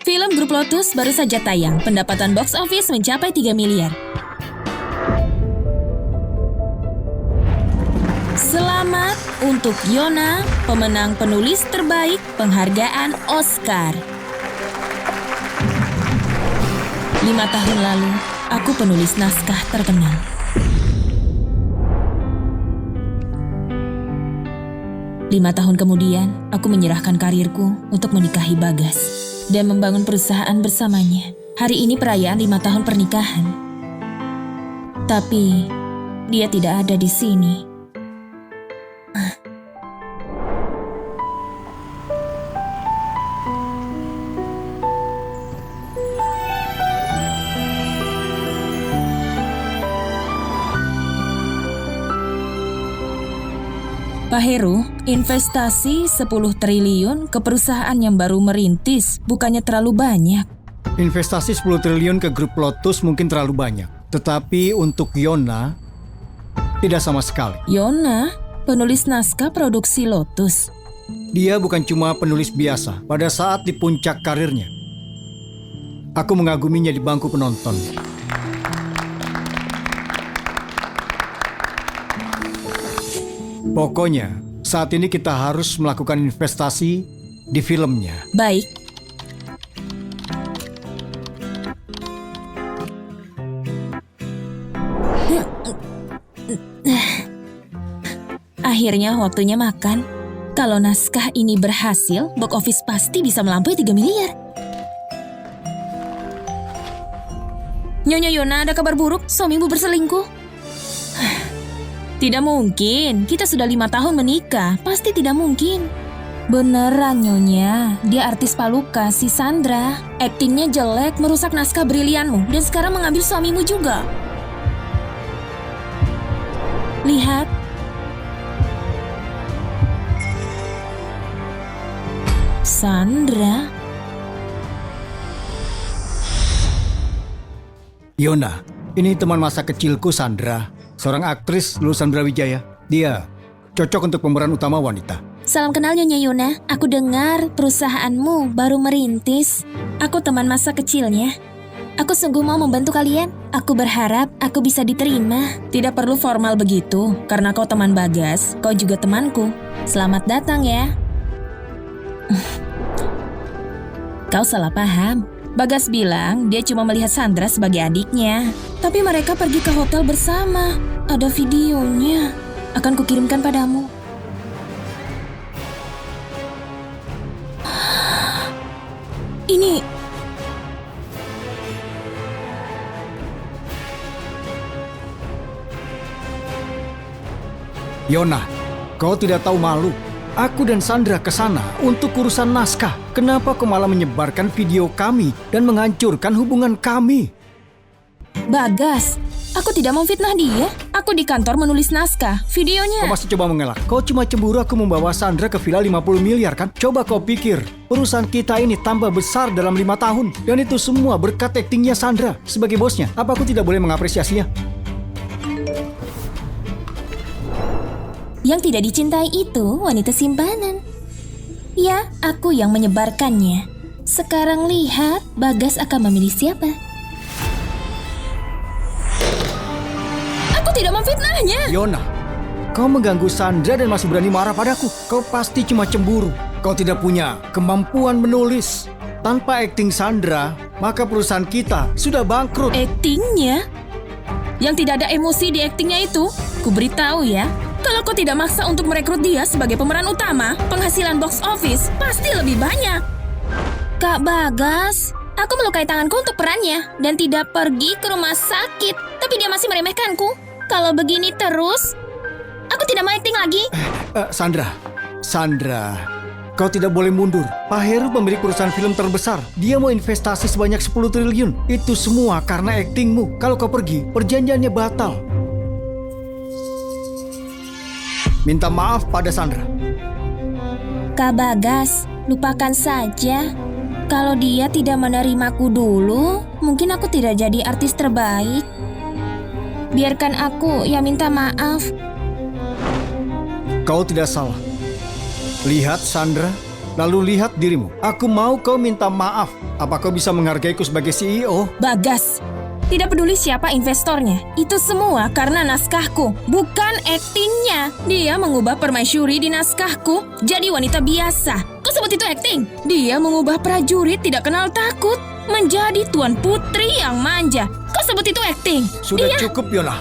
Film Grup Lotus baru saja tayang, pendapatan box office mencapai 3 miliar. Selamat untuk Yona, pemenang penulis terbaik penghargaan Oscar. 5 tahun lalu, aku penulis naskah terkenal. Lima tahun kemudian, aku menyerahkan karirku untuk menikahi Bagas dan membangun perusahaan bersamanya. Hari ini perayaan 5 tahun pernikahan. Tapi, dia tidak ada di sini. Pak Heru, investasi 10 triliun ke perusahaan yang baru merintis bukannya terlalu banyak. Investasi 10 triliun ke grup Lotus mungkin terlalu banyak. Tetapi untuk Yona, tidak sama sekali. Yona, penulis naskah produksi Lotus. Dia bukan cuma penulis biasa. Pada saat di puncak karirnya, aku mengaguminya di bangku penonton. Pokoknya, saat ini kita harus melakukan investasi di filmnya. Baik. Akhirnya waktunya makan. Kalau naskah ini berhasil, box office pasti bisa melampaui 3 miliar. Nyonya Yona, ada kabar buruk, suamimu berselingkuh. Tidak mungkin, kita sudah 5 tahun menikah, pasti tidak mungkin. Beneran Nyonya, dia artis Paluka, si Sandra. Aktingnya jelek, merusak naskah brilianmu, dan sekarang mengambil suamimu juga. Lihat. Sandra. Yona, ini teman masa kecilku Sandra. Seorang aktris lulusan Brawijaya. Dia cocok untuk pemeran utama wanita. Salam kenal Nyonya Yona. Aku dengar perusahaanmu baru merintis. Aku teman masa kecilnya. Aku sungguh mau membantu kalian. Aku berharap aku bisa diterima. Tidak perlu formal begitu. Karena kau teman Bagas, kau juga temanku. Selamat datang ya. Kau salah paham. Bagas bilang dia cuma melihat Sandra sebagai adiknya. Tapi mereka pergi ke hotel bersama. Ada videonya. Akan kukirimkan padamu. Ini... Yona, kau tidak tahu malu. Aku dan Sandra ke sana untuk urusan naskah. Kenapa kau malah menyebarkan video kami dan menghancurkan hubungan kami? Bagas, aku tidak mau fitnah dia. Aku di kantor menulis naskah. Videonya... Kau masih coba mengelak. Kau cuma cemburu aku membawa Sandra ke villa 50 miliar kan? Coba kau pikir, perusahaan kita ini tambah besar dalam 5 tahun. Dan itu semua berkat aktingnya Sandra. Sebagai bosnya, apa aku tidak boleh mengapresiasinya? Yang tidak dicintai itu wanita simpanan. Ya, aku yang menyebarkannya. Sekarang lihat, Bagas akan memilih siapa. Aku tidak memfitnahnya. Yona, kau mengganggu Sandra dan masih berani marah padaku. Kau pasti cuma cemburu. Kau tidak punya kemampuan menulis. Tanpa akting Sandra, maka perusahaan kita sudah bangkrut. Aktingnya? Yang tidak ada emosi di aktingnya itu? Ku beritahu ya. Kalau kau tidak maksa untuk merekrut dia sebagai pemeran utama, penghasilan box office pasti lebih banyak. Kak Bagas, aku melukai tanganku untuk perannya dan tidak pergi ke rumah sakit. Tapi dia masih meremehkanku. Kalau begini terus, aku tidak mau acting lagi. Sandra, kau tidak boleh mundur. Pak Heru pemilik perusahaan film terbesar. Dia mau investasi sebanyak 10 triliun. Itu semua karena aktingmu. Kalau kau pergi, perjanjiannya batal. Minta maaf pada Sandra. Kak Bagas, lupakan saja. Kalau dia tidak menerimaku dulu, mungkin aku tidak jadi artis terbaik. Biarkan aku yang minta maaf. Kau tidak salah. Lihat Sandra, Lalu lihat dirimu. Aku mau kau minta maaf. Apa kau bisa menghargaiku sebagai CEO? Bagas, tidak peduli siapa investornya. Itu semua karena naskahku, bukan aktingnya. Dia mengubah permaisuri di naskahku jadi wanita biasa. Kau sebut itu akting? Dia mengubah prajurit tidak kenal takut menjadi tuan putri yang manja. Kau sebut itu akting? Sudah cukup, Yona.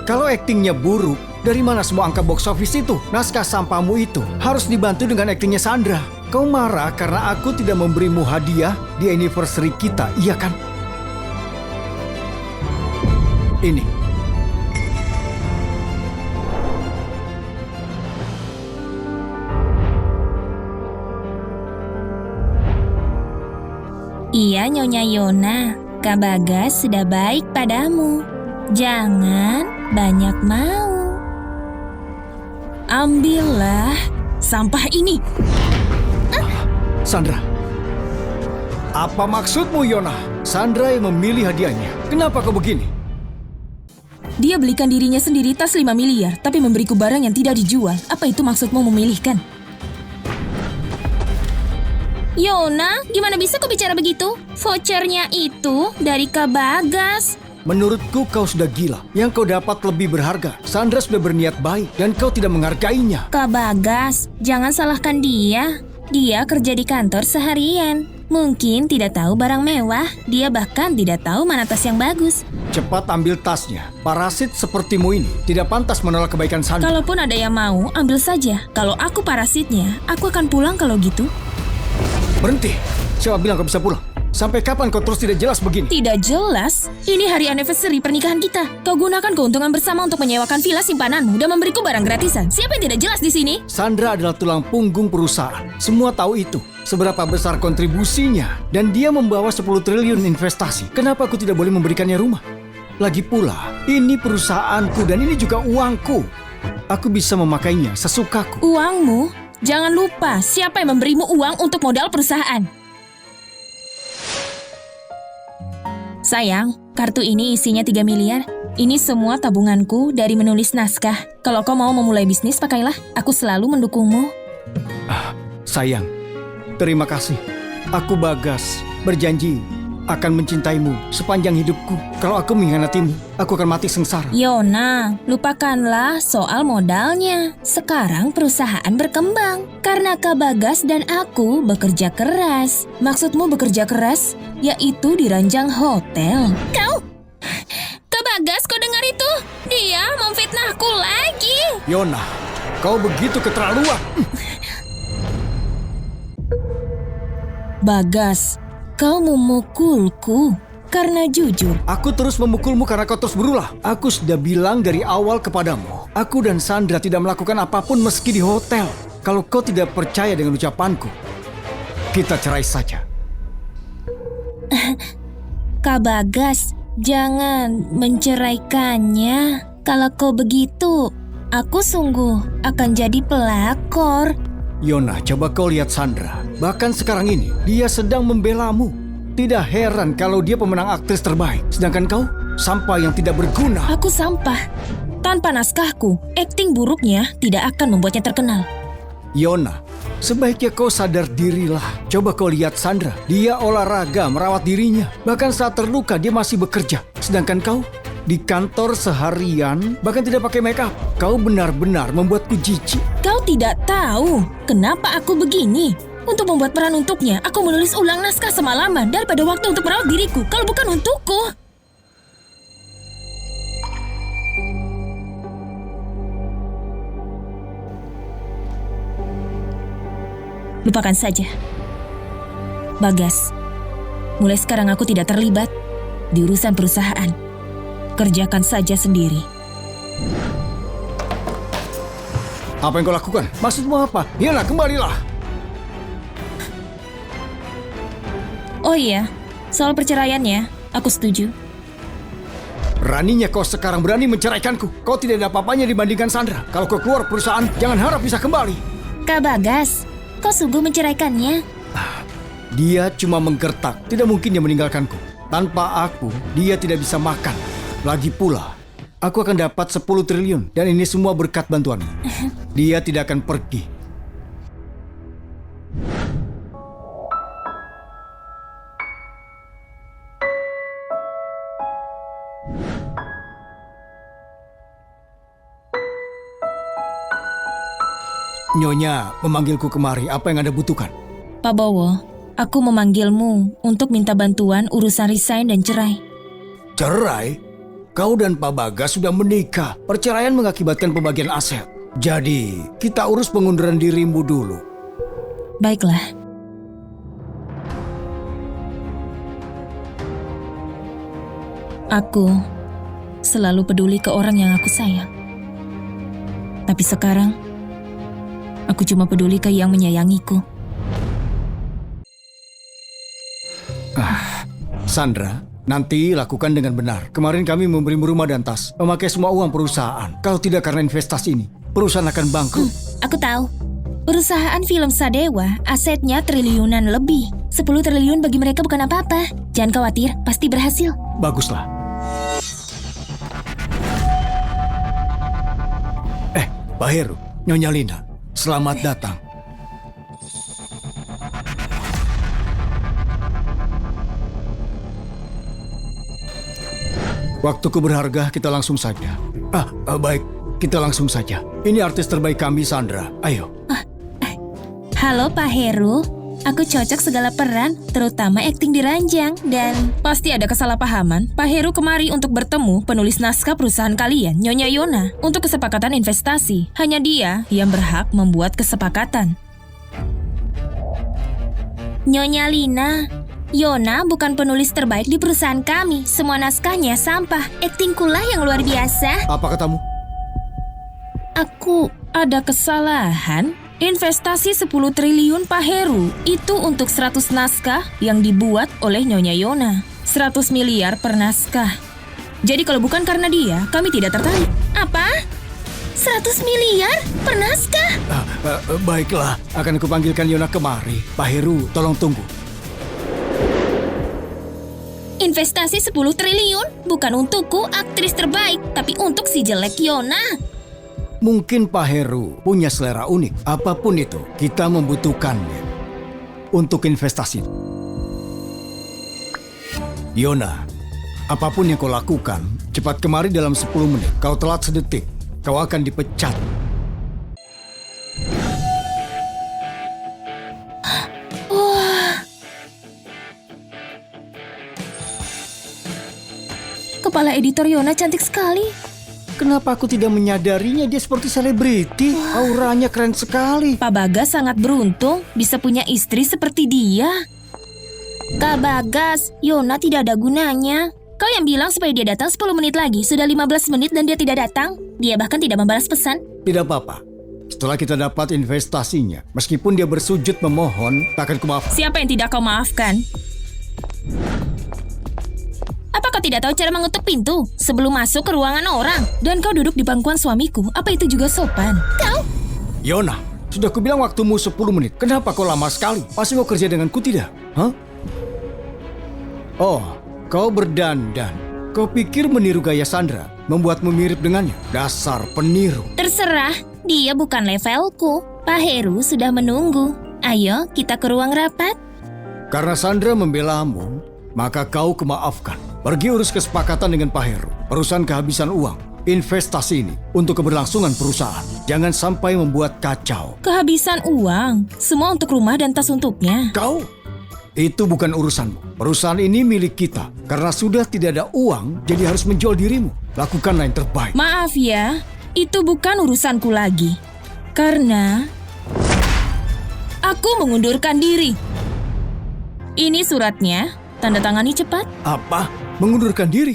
Kalau aktingnya buruk, dari mana semua angka box office itu? Naskah sampahmu itu harus dibantu dengan aktingnya Sandra. Kau marah karena aku tidak memberimu hadiah di anniversary kita, iya kan? Ini. Iya, Nyonya Yona. Kak Bagas sudah baik padamu. Jangan banyak mau. Ambillah sampah ini. Sandra. Apa maksudmu, Yona? Sandra yang memilih hadiahnya. Kenapa kau begini? Dia belikan dirinya sendiri tas 5 miliar, tapi memberiku barang yang tidak dijual. Apa itu maksudmu memilihkan? Yona, gimana bisa kau bicara begitu? Vouchernya itu dari Kak Bagas. Menurutku kau sudah gila. Yang kau dapat lebih berharga. Sandra sudah berniat baik dan kau tidak menghargainya. Kak Bagas, jangan salahkan dia. Dia kerja di kantor seharian. Mungkin tidak tahu barang mewah. Dia bahkan tidak tahu mana tas yang bagus. Cepat ambil tasnya. Parasit sepertimu ini tidak pantas menolak kebaikan Sandra. Kalaupun ada yang mau, ambil saja. Kalau aku parasitnya, aku akan pulang kalau gitu. Berhenti. Siapa bilang kau bisa pulang? Sampai kapan kau terus tidak jelas begini? Tidak jelas. Ini hari anniversary pernikahan kita. Kau gunakan keuntungan bersama untuk menyewakan villa simpananmu dan memberiku barang gratisan. Siapa yang tidak jelas di sini? Sandra adalah tulang punggung perusahaan. Semua tahu itu. Seberapa besar kontribusinya. Dan dia membawa 10 triliun investasi. Kenapa aku tidak boleh memberikannya rumah? Lagi pula, ini perusahaanku dan ini juga uangku. Aku bisa memakainya sesukaku. Uangmu? Jangan lupa siapa yang memberimu uang untuk modal perusahaan. Sayang, kartu ini isinya 3 miliar. Ini semua tabunganku dari menulis naskah. Kalau kau mau memulai bisnis, pakailah. Aku selalu mendukungmu. Sayang, terima kasih. Aku Bagas, berjanji akan mencintaimu sepanjang hidupku. Kalau aku mengkhianatimu, aku akan mati sengsara. Yona, lupakanlah soal modalnya. Sekarang perusahaan berkembang karena Kak Bagas dan aku bekerja keras. Maksudmu bekerja keras? Yaitu di ranjang hotel. Kak Bagas, kau dengar itu? Dia memfitnahku lagi. Yona, kau begitu keterlaluan. Bagas, kau memukulku karena jujur. Aku terus memukulmu karena kau terus berulah. Aku sudah bilang dari awal kepadamu. Aku dan Sandra tidak melakukan apapun meski di hotel. Kalau kau tidak percaya dengan ucapanku, kita cerai saja. Kak Bagas, jangan menceraikannya. Kalau kau begitu, aku sungguh akan jadi pelakor. Yona, coba kau lihat Sandra. Bahkan sekarang ini, dia sedang membelamu. Tidak heran kalau dia pemenang aktris terbaik. Sedangkan kau, sampah yang tidak berguna. Aku sampah. Tanpa naskahku, akting buruknya tidak akan membuatnya terkenal. Yona, sebaiknya kau sadar dirilah. Coba kau lihat Sandra. Dia olahraga, merawat dirinya. Bahkan saat terluka, dia masih bekerja. Sedangkan kau, di kantor seharian, bahkan tidak pakai make up. Kau benar-benar membuatku jijik. Kau tidak tahu kenapa aku begini. Untuk membuat peran untuknya, aku menulis ulang naskah semalaman daripada waktu untuk merawat diriku, kalau bukan untukku. Lupakan saja. Bagas, mulai sekarang aku tidak terlibat di urusan perusahaan. Kerjakan saja sendiri. Apa yang kau lakukan? Maksudmu apa? Yona, kembalilah. Oh iya, soal perceraiannya, aku setuju. Beraninya kau sekarang berani menceraikanku. Kau tidak ada apa-apanya dibandingkan Sandra. Kalau kau keluar perusahaan, jangan harap bisa kembali. Kak Bagas, kau sungguh menceraikannya? Dia cuma menggertak. Tidak mungkin dia meninggalkanku. Tanpa aku, dia tidak bisa makan. Lagi pula, aku akan dapat 10 triliun. Dan ini semua berkat bantuanmu. Dia tidak akan pergi. Nyonya memanggilku kemari, apa yang Anda butuhkan? Pak Bowo, aku memanggilmu untuk minta bantuan urusan resign dan cerai. Cerai? Kau dan Pak Bagas sudah menikah. Perceraian mengakibatkan pembagian aset. Jadi, kita urus pengunduran dirimu dulu. Baiklah. Aku selalu peduli ke orang yang aku sayang. Tapi sekarang, aku cuma peduli ke yang menyayangiku. Sandra, nanti lakukan dengan benar. Kemarin kami memberimu rumah dan tas, memakai semua uang perusahaan. Kalau tidak karena investasi ini, perusahaan akan bangkrut. Aku tahu. Perusahaan film Sadewa asetnya triliunan lebih. 10 triliun bagi mereka bukan apa-apa. Jangan khawatir, pasti berhasil. Baguslah. Pak Heru, Nyonya Lina, selamat datang. Waktuku berharga, kita langsung saja. Baik, kita langsung saja. Ini artis terbaik kami, Sandra. Ayo. Halo Pak Heru, aku cocok segala peran, terutama akting di ranjang. Dan pasti ada kesalahpahaman. Pak Heru kemari untuk bertemu penulis naskah perusahaan kalian, Nyonya Yona, untuk kesepakatan investasi. Hanya dia yang berhak membuat kesepakatan. Nyonya Lina, Yona bukan penulis terbaik di perusahaan kami. Semua naskahnya sampah. Aktingkulah yang luar biasa. Apa katamu? Aku ada kesalahan. Investasi 10 triliun Pak Heru itu untuk 100 naskah yang dibuat oleh Nyonya Yona. 100 miliar per naskah. Jadi kalau bukan karena dia, kami tidak tertarik. Apa? 100 miliar per naskah? Baiklah, akan kupanggilkan Yona kemari. Pak Heru, tolong tunggu. Investasi 10 triliun bukan untukku, aktris terbaik, tapi untuk si jelek Yona. Mungkin Pak Heru punya selera unik. Apapun itu, kita membutuhkannya untuk investasi. Yona, apapun yang kau lakukan, cepat kemari dalam 10 menit. Kau telat sedetik, kau akan dipecat. Kepala editor Yona cantik sekali. Kenapa aku tidak menyadarinya? Dia seperti selebriti. Auranya keren sekali. Pak Bagas sangat beruntung bisa punya istri seperti dia. Kak Bagas, Yona tidak ada gunanya. Kau yang bilang supaya dia datang 10 menit lagi. Sudah 15 menit dan dia tidak datang. Dia bahkan tidak membalas pesan. Tidak apa-apa. Setelah kita dapat investasinya, meskipun dia bersujud memohon, tak akan kumaafkan. Siapa yang tidak kau maafkan? Apa kau tidak tahu cara mengetuk pintu sebelum masuk ke ruangan orang? Dan kau duduk di pangkuan suamiku, apa itu juga sopan? Kau? Yona, sudah kubilang waktumu 10 menit. Kenapa kau lama sekali? Pasti kau kerja denganku tidak? Hah? Oh, kau berdandan. Kau pikir meniru gaya Sandra, membuatmu mirip dengannya? Dasar peniru. Terserah, dia bukan levelku. Pak Heru sudah menunggu. Ayo, kita ke ruang rapat. Karena Sandra membelamu, maka kau kemaafkan. Pergi urus kesepakatan dengan Pak Heru. Perusahaan kehabisan uang. Investasi ini untuk keberlangsungan perusahaan. Jangan sampai membuat kacau. Kehabisan uang. Semua untuk rumah dan tas untuknya. Kau? Itu bukan urusanmu. Perusahaan ini milik kita. Karena sudah tidak ada uang, jadi harus menjual dirimu. Lakukanlah yang terbaik. Maaf ya, itu bukan urusanku lagi. Karena aku mengundurkan diri. Ini suratnya, tanda tangani cepat. Apa? Mengundurkan diri?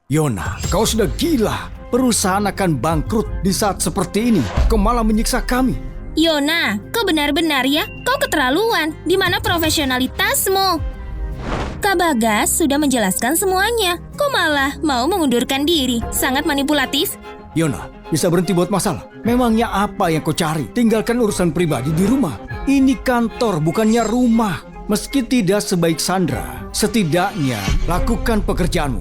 Yona, kau sudah gila. Perusahaan akan bangkrut di saat seperti ini. Kau malah menyiksa kami. Yona, kau benar-benar ya? Kau keterlaluan. Di mana profesionalitasmu? Kak Bagas sudah menjelaskan semuanya. Kau malah mau mengundurkan diri. Sangat manipulatif. Yona, bisa berhenti buat masalah? Memangnya apa yang kau cari? Tinggalkan urusan pribadi di rumah. Ini kantor, bukannya rumah. Meski tidak sebaik Sandra, setidaknya lakukan pekerjaanmu.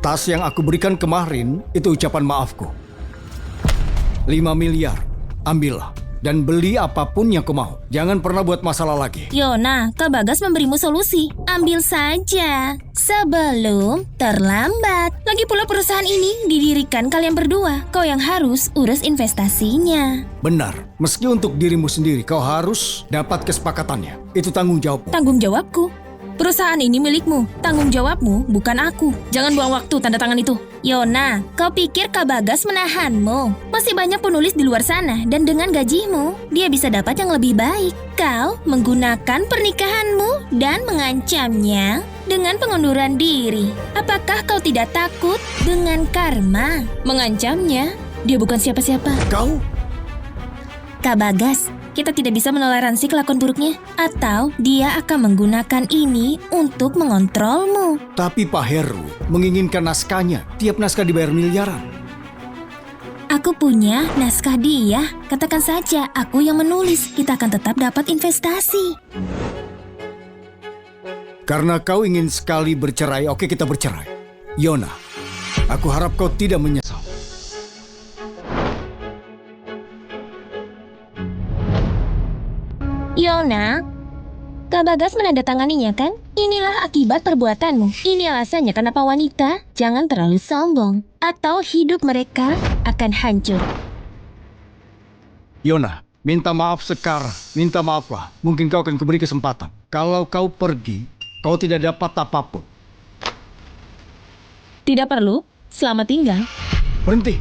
Tas yang aku berikan kemarin, itu ucapan maafku. 5 miliar, ambillah. dan beli apapun yang kau mau. Jangan pernah buat masalah lagi. Yona, Kak Bagas memberimu solusi. Ambil saja sebelum terlambat. Lagi pula perusahaan ini didirikan kalian berdua. Kau yang harus urus investasinya. Benar, meski untuk dirimu sendiri kau harus dapat kesepakatannya. Itu tanggung jawabmu. Tanggung jawabku. Perusahaan ini milikmu. Tanggung jawabmu, bukan aku. Jangan buang waktu tanda tangan itu. Yona, kau pikir Kak Bagas menahanmu? Masih banyak penulis di luar sana, dan dengan gajimu, dia bisa dapat yang lebih baik. Kau menggunakan pernikahanmu dan mengancamnya dengan pengunduran diri. Apakah kau tidak takut dengan karma? Mengancamnya? Dia bukan siapa-siapa. Kau? Kak Bagas, kita tidak bisa menoleransi kelakuan buruknya. Atau dia akan menggunakan ini untuk mengontrolmu. Tapi Pak Heru menginginkan naskahnya. Tiap naskah dibayar miliaran. Aku punya naskah dia. Katakan saja aku yang menulis. Kita akan tetap dapat investasi. Karena kau ingin sekali bercerai, oke kita bercerai. Yona, aku harap kau tidak menyesal. Yona, Kak Bagas menandatanganinya kan? Inilah akibat perbuatanmu. Ini alasannya kenapa wanita jangan terlalu sombong. Atau hidup mereka akan hancur. Yona, minta maaf sekarang. Minta maaf lah. Mungkin kau akan kuberi kesempatan. Kalau kau pergi, kau tidak dapat apapun. Tidak perlu. Selamat tinggal. Berhenti.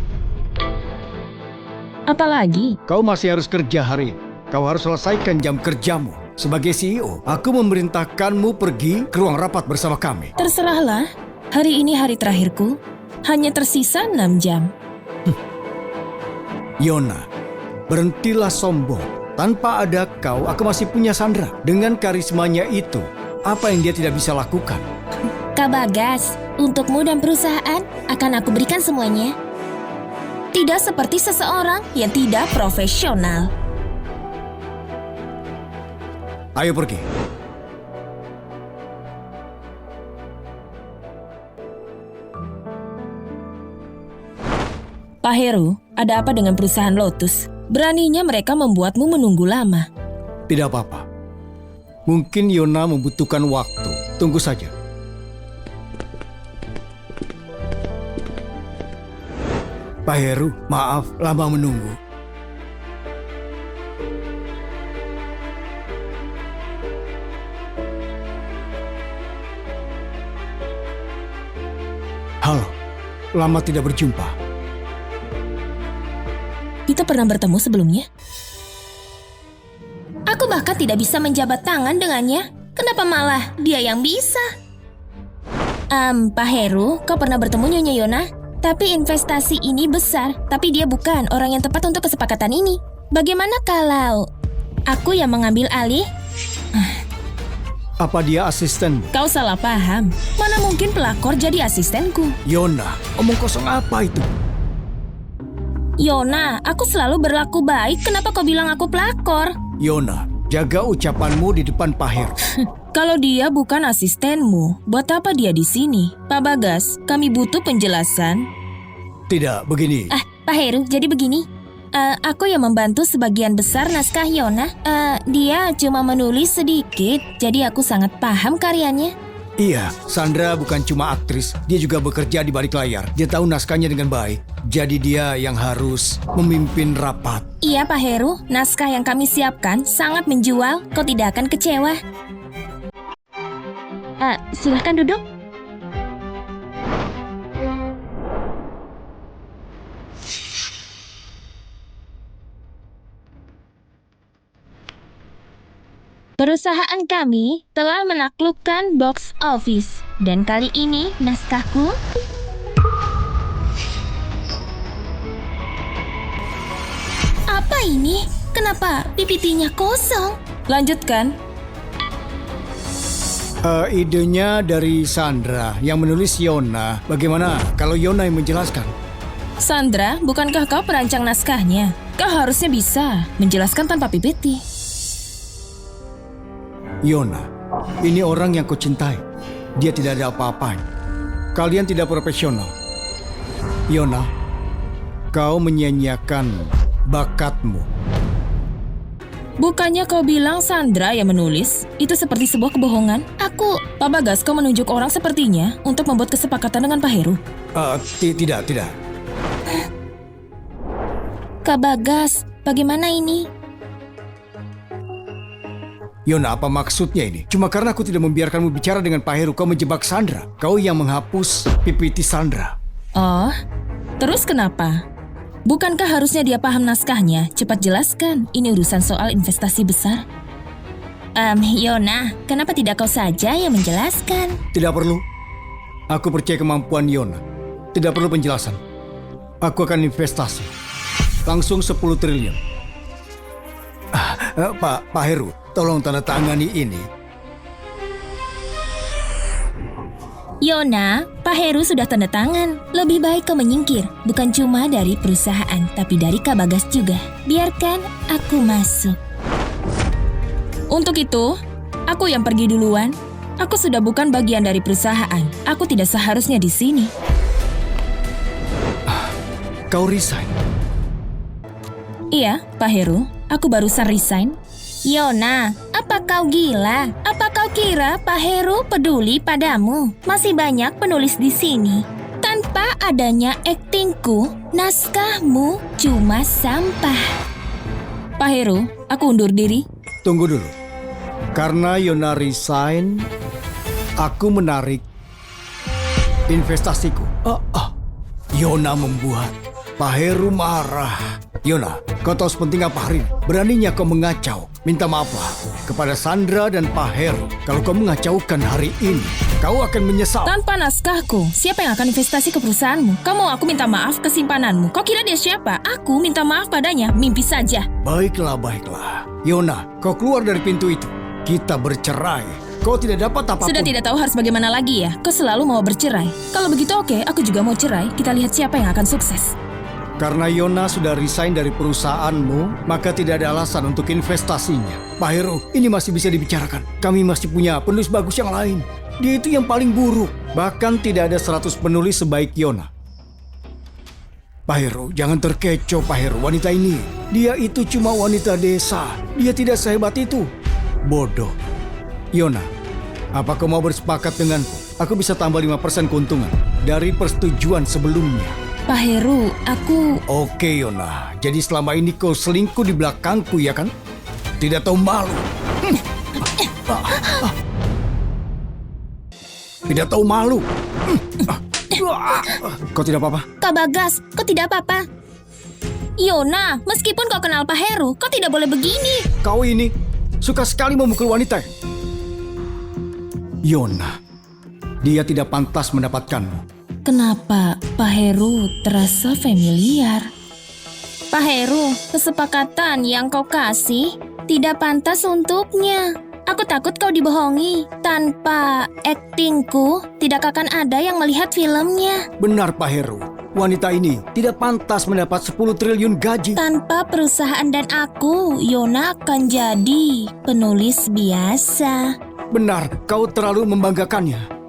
Apalagi? Kau masih harus kerja hari ini. Kau harus selesaikan jam kerjamu. Sebagai CEO, aku memerintahkanmu pergi ke ruang rapat bersama kami. Terserahlah. Hari ini hari terakhirku. Hanya tersisa 6 jam. Yona, berhentilah sombong. Tanpa ada kau, aku masih punya Sandra. Dengan karismanya itu, apa yang dia tidak bisa lakukan? Kak Bagas, untukmu dan perusahaan akan aku berikan semuanya. Tidak seperti seseorang yang tidak profesional. Ayo pergi. Pak Heru, ada apa dengan perusahaan Lotus? Beraninya mereka membuatmu menunggu lama. Tidak apa-apa. Mungkin Yona membutuhkan waktu. Tunggu saja. Pak Heru, maaf lama menunggu. Halo, lama tidak berjumpa. Kita pernah bertemu sebelumnya? Aku bahkan tidak bisa menjabat tangan dengannya. Kenapa malah dia yang bisa? Pak Heru, kau pernah bertemu Nyonya Yona? Tapi investasi ini besar, tapi dia bukan orang yang tepat untuk kesepakatan ini. Bagaimana kalau aku yang mengambil alih? Apa dia asisten? Kau salah paham. Mana mungkin pelakor jadi asistenku? Yona, omong kosong apa itu? Yona, aku selalu berlaku baik. Kenapa kau bilang aku pelakor? Yona, jaga ucapanmu di depan Pak Heru. Kalau dia bukan asistenmu, buat apa dia di sini? Pak Bagas, kami butuh penjelasan. Tidak, begini. Pak Heru, jadi begini. Aku yang membantu sebagian besar naskah Yona. Dia cuma menulis sedikit, jadi aku sangat paham karyanya. Iya, Sandra bukan cuma aktris, dia juga bekerja di balik layar. Dia tahu naskahnya dengan baik, jadi dia yang harus memimpin rapat. Iya Pak Heru, naskah yang kami siapkan sangat menjual, kau tidak akan kecewa. Silahkan duduk. Perusahaan kami telah menaklukkan box office. Dan kali ini naskahku... Apa ini? Kenapa PPT-nya kosong? Lanjutkan. Idenya dari Sandra yang menulis Yona. Bagaimana kalau Yona yang menjelaskan? Sandra, bukankah kau perancang naskahnya? Kau harusnya bisa menjelaskan tanpa PPT. Yona, ini orang yang kau cintai. Dia tidak ada apa-apanya. Kalian tidak profesional. Yona, kau menyia-nyiakan bakatmu. Bukannya kau bilang Sandra yang menulis? Itu seperti sebuah kebohongan. Pak Bagas, kau menunjuk orang sepertinya untuk membuat kesepakatan dengan Pak Heru. Tidak. Kak Bagas, bagaimana ini? Yona, apa maksudnya ini? Cuma karena aku tidak membiarkanmu bicara dengan Pak Heru, kau menjebak Sandra. Kau yang menghapus PPT Sandra. Oh, terus kenapa? Bukankah harusnya dia paham naskahnya? Cepat jelaskan, ini urusan soal investasi besar. Yona, kenapa tidak kau saja yang menjelaskan? Tidak perlu. Aku percaya kemampuan Yona. Tidak perlu penjelasan. Aku akan investasi. Langsung 10 triliun. Pak Heru, tolong tanda tangani ini. Yona, Pak Heru sudah tanda tangan. Lebih baik kau menyingkir. Bukan cuma dari perusahaan, tapi dari Kak Bagas juga. Biarkan aku masuk. Untuk itu, aku yang pergi duluan. Aku sudah bukan bagian dari perusahaan. Aku tidak seharusnya di sini. Kau resign? Iya, Pak Heru. Aku barusan resign. Yona, apa kau gila? Apa kau kira Pak Heru peduli padamu? Masih banyak penulis di sini. Tanpa adanya aktingku, naskahmu cuma sampah. Pak Heru, aku undur diri. Tunggu dulu. Karena Yona resign, aku menarik investasiku. Yona membuat Pak Heru marah. Yona, kau tahu sepenting apa hari ini? Beraninya kau mengacau. Minta maaflah kepada Sandra dan Pak Heru. Kalau kau mengacaukan hari ini, kau akan menyesal. Tanpa naskahku, siapa yang akan investasi ke perusahaanmu? Kau mau aku minta maaf ke simpananmu? Kau kira dia siapa? Aku minta maaf padanya? Mimpi saja. Baiklah. Yona, kau keluar dari pintu itu. Kita bercerai. Kau tidak dapat apapun. Sudah tidak tahu harus bagaimana lagi ya? Kau selalu mau bercerai. Kalau begitu oke, aku juga mau cerai. Kita lihat siapa yang akan sukses. Karena Yona sudah resign dari perusahaanmu, maka tidak ada alasan untuk investasinya. Pak Heru, ini masih bisa dibicarakan. Kami masih punya penulis bagus yang lain. Dia itu yang paling buruk. Bahkan tidak ada 100 penulis sebaik Yona. Pak Heru, jangan terkecoh Pak Heru. Wanita ini, dia itu cuma wanita desa. Dia tidak sehebat itu. Bodoh. Yona, apa kau mau bersepakat denganku? Aku bisa tambah 5% keuntungan dari persetujuan sebelumnya. Pak Heru, aku... Oke Yona, jadi selama ini kau selingkuh di belakangku ya kan? Tidak tahu malu. Tidak tahu malu. Kau tidak apa-apa? Kak Bagas, kau tidak apa-apa? Yona, meskipun kau kenal Pak Heru, kau tidak boleh begini. Kau ini suka sekali memukul wanita. Yona, dia tidak pantas mendapatkanmu. Kenapa Pak Heru terasa familiar? Pak Heru, kesepakatan yang kau kasih tidak pantas untuknya. Aku takut kau dibohongi. Tanpa aktingku, tidak akan ada yang melihat filmnya. Benar Pak Heru, wanita ini tidak pantas mendapat 10 triliun gaji. Tanpa perusahaan dan aku, Yona akan jadi penulis biasa. Benar, kau terlalu membanggakannya.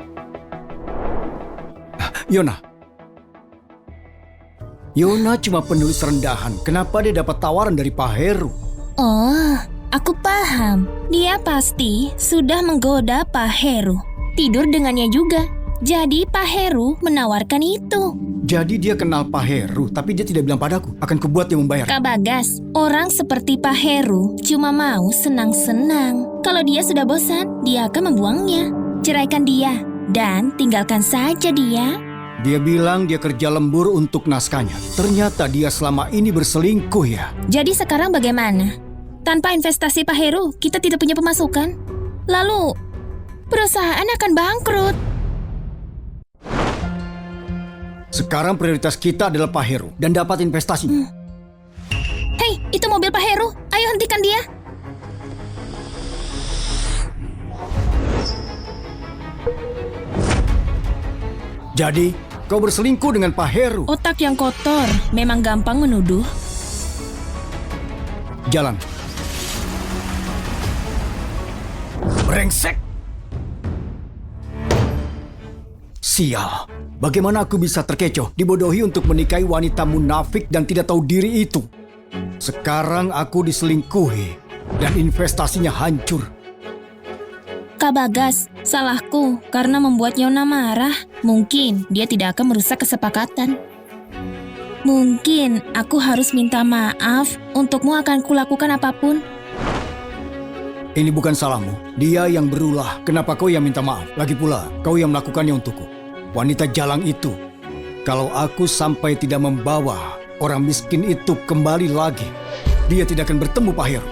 Yona cuma penulis rendahan. Kenapa dia dapat tawaran dari Pak Heru? Oh, aku paham. Dia pasti sudah menggoda Pak Heru. Tidur dengannya juga. Jadi Pak Heru menawarkan itu. Jadi dia kenal Pak Heru, tapi dia tidak bilang padaku. Akan kubuat dia membayar. Kak Bagas, orang seperti Pak Heru cuma mau senang-senang. Kalau dia sudah bosan, dia akan membuangnya. Ceraikan dia dan tinggalkan saja dia. Dia bilang dia kerja lembur untuk naskahnya. Ternyata dia selama ini berselingkuh ya. Jadi sekarang bagaimana? Tanpa investasi Pak Heru, kita tidak punya pemasukan. Lalu, perusahaan akan bangkrut. Sekarang prioritas kita adalah Pak Heru dan dapat investasi. Hei, itu mobil Pak Heru. Ayo hentikan dia. Jadi, kau berselingkuh dengan Pak Heru. Otak yang kotor memang gampang menuduh. Jalan. Brengsek. Sial. Bagaimana aku bisa terkecoh, dibodohi untuk menikahi wanita munafik dan tidak tahu diri itu? Sekarang aku diselingkuhi. dan investasinya hancur. Kak Bagas, salahku karena membuat Yona marah. Mungkin dia tidak akan merusak kesepakatan. Mungkin aku harus minta maaf. Untukmu akan kulakukan apapun. Ini bukan salahmu. Dia yang berulah. Kenapa kau yang minta maaf? Lagi pula, kau yang melakukannya untukku. Wanita jalang itu. Kalau aku sampai tidak membawa orang miskin itu kembali lagi, dia tidak akan bertemu Pak Heru.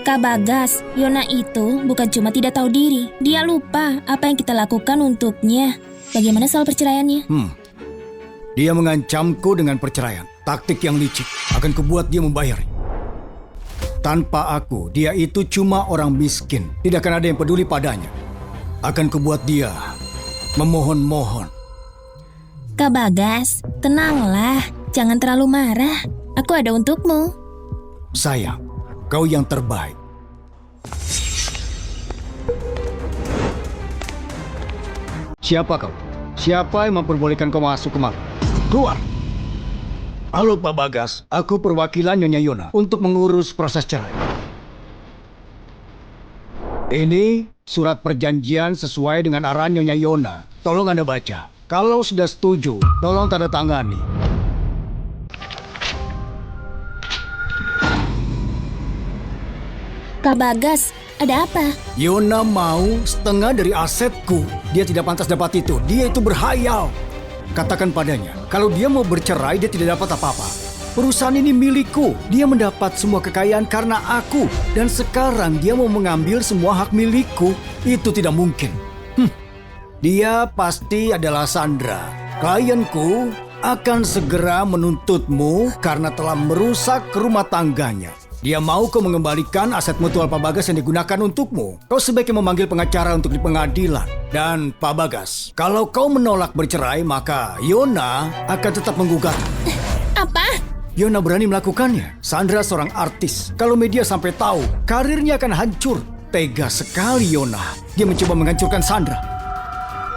Kak Bagas, Yona itu bukan cuma tidak tahu diri. Dia lupa apa yang kita lakukan untuknya. Bagaimana soal perceraiannya? Dia mengancamku dengan perceraian. Taktik yang licik. Akan kubuat dia membayar. Tanpa aku, dia itu cuma orang miskin. Tidak akan ada yang peduli padanya. Akan kubuat dia memohon-mohon. Kak Bagas, tenanglah. Jangan terlalu marah. Aku ada untukmu. Sayang, kau yang terbaik. Siapa kau? Siapa yang memperbolehkan kau masuk kemari? Keluar! Halo Pak Bagas, aku perwakilan Nyonya Yona untuk mengurus proses cerai. Ini surat perjanjian sesuai dengan arahan Nyonya Yona. Tolong Anda baca. Kalau sudah setuju, tolong tanda tangani. Kak Bagas, ada apa? Yona mau setengah dari asetku. Dia tidak pantas dapat itu. Dia itu berhayal. Katakan padanya, kalau dia mau bercerai, dia tidak dapat apa-apa. Perusahaan ini milikku. Dia mendapat semua kekayaan karena aku. Dan sekarang dia mau mengambil semua hak milikku. Itu tidak mungkin. Dia pasti adalah Sandra. Klienku akan segera menuntutmu karena telah merusak rumah tangganya. Dia mau kau mengembalikan aset mutual Pak Bagas yang digunakan untukmu. Kau sebaiknya memanggil pengacara untuk di pengadilan. Dan Pak Bagas, kalau kau menolak bercerai, maka Yona akan tetap menggugat. Apa? Yona berani melakukannya. Sandra seorang artis. Kalau media sampai tahu, karirnya akan hancur. Tega sekali Yona. Dia mencoba menghancurkan Sandra.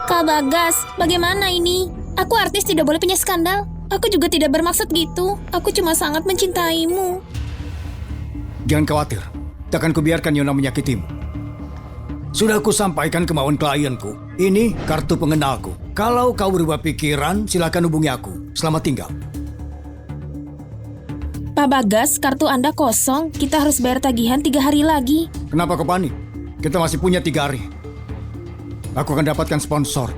Kak Bagas, bagaimana ini? Aku artis tidak boleh punya skandal. Aku juga tidak bermaksud gitu. Aku cuma sangat mencintaimu. Jangan khawatir, tak akan kubiarkan Yona menyakitimu. Sudah aku sampaikan kemauan klienku. Ini kartu pengenalku. Kalau kau berubah pikiran, silakan hubungi aku. Selamat tinggal. Pak Bagas, kartu Anda kosong. Kita harus bayar tagihan 3 hari lagi. Kenapa kau panik? Kita masih punya 3 hari. Aku akan dapatkan sponsor.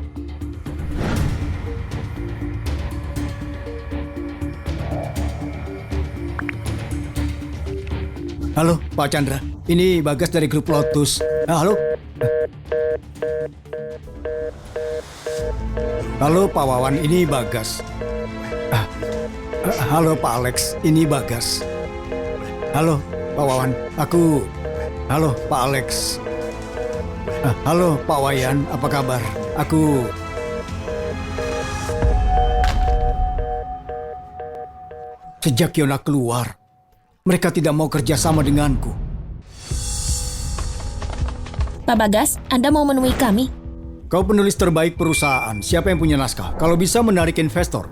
Halo, Pak Chandra. Ini Bagas dari grup Lotus. Halo. Halo, Pak Wawan. Ini Bagas. Halo, Pak Alex. Ini Bagas. Halo, Pak Wawan. Halo, Pak Alex. Halo, Pak Wayan. Apa kabar? Sejak Yona keluar, mereka tidak mau kerja sama denganku. Pak Bagas, Anda mau menemui kami? Kau penulis terbaik perusahaan. Siapa yang punya naskah? Kalau bisa menarik investor,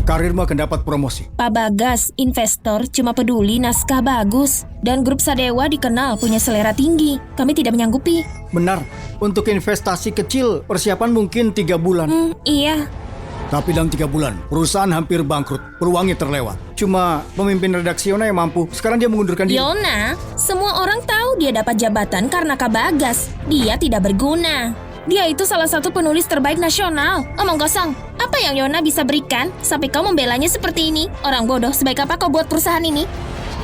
karirmu akan dapat promosi. Pak Bagas, investor cuma peduli naskah bagus. Dan grup Sadewa dikenal punya selera tinggi. Kami tidak menyanggupi. Benar, untuk investasi kecil, persiapan mungkin 3 bulan. Iya. Tapi dalam 3 bulan, perusahaan hampir bangkrut. Peluangnya terlewat. Cuma pemimpin redaksi Yona yang mampu. Sekarang dia mengundurkan diri. Yona, semua orang tahu dia dapat jabatan karena Kak Bagas. Dia tidak berguna. Dia itu salah satu penulis terbaik nasional. Omong kosong. Apa yang Yona bisa berikan sampai kau membelanya seperti ini? Orang bodoh, sebaik apa kau buat perusahaan ini?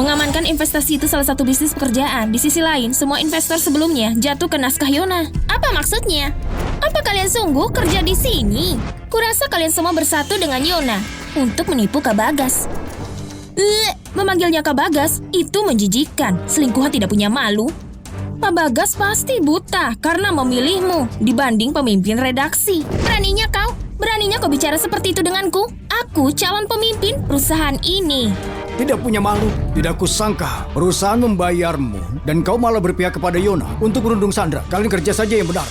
Mengamankan investasi itu salah satu bisnis pekerjaan. Di sisi lain, semua investor sebelumnya jatuh ke naskah Yona. Apa maksudnya? Apa kalian sungguh kerja di sini? Kurasa kalian semua bersatu dengan Yona untuk menipu Kak Bagas. Memanggilnya Kak Bagas itu menjijikkan. Selingkuhan tidak punya malu. Pak Bagas pasti buta karena memilihmu dibanding pemimpin redaksi. Beraninya kau bicara seperti itu denganku? Aku calon pemimpin perusahaan ini. Tidak punya malu. Tidak kusangka perusahaan membayarmu dan kau malah berpihak kepada Yona untuk merundung Sandra. Kalian kerja saja yang benar.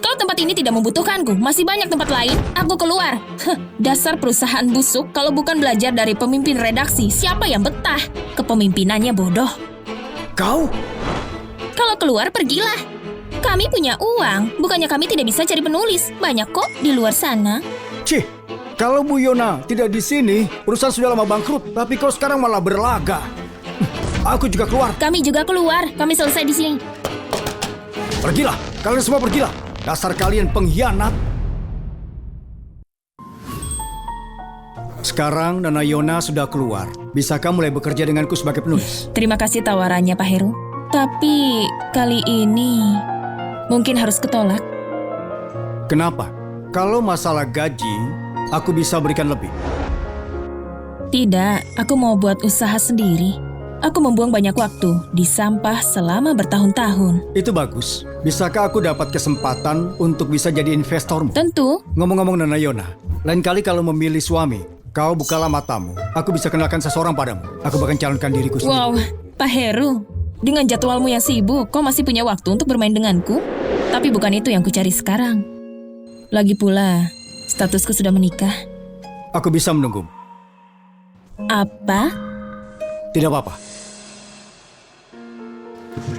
Kalau tempat ini tidak membutuhkanku, masih banyak tempat lain. Aku keluar. Dasar perusahaan busuk. Kalau bukan belajar dari pemimpin redaksi, siapa yang betah? Kepemimpinannya bodoh. Kau? Kalau keluar, pergilah. Kami punya uang, bukannya kami tidak bisa cari penulis. Banyak kok di luar sana. Cih, kalau Bu Yona tidak di sini, perusahaan sudah lama bangkrut. Tapi kau sekarang malah berlaga. Aku juga keluar. Kami juga keluar, kami selesai di sini. Pergilah, kalian semua pergilah. Dasar kalian pengkhianat. Sekarang Nona Yona sudah keluar. Bisakah mulai bekerja denganku sebagai penulis? Terima kasih tawarannya, Pak Heru. Tapi kali ini mungkin harus ketolak. Kenapa? Kalau masalah gaji, aku bisa berikan lebih. Tidak, aku mau buat usaha sendiri. Aku membuang banyak waktu di sampah selama bertahun-tahun. Itu bagus. Bisakah aku dapat kesempatan untuk bisa jadi investormu? Tentu. Ngomong-ngomong Nona Yona, lain kali kalau memilih suami, kau bukalah matamu. Aku bisa kenalkan seseorang padamu. Aku bahkan calonkan diriku sendiri. Wow, Pak Heru. Dengan jadwalmu yang sibuk, kau masih punya waktu untuk bermain denganku? Tapi bukan itu yang kucari sekarang. Lagi pula, statusku sudah menikah. Aku bisa menunggu. Apa? Tidak apa-apa.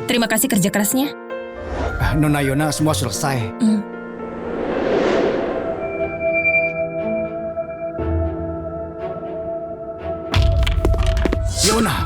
Terima kasih kerja kerasnya. Nona Yona, semua selesai. Yona.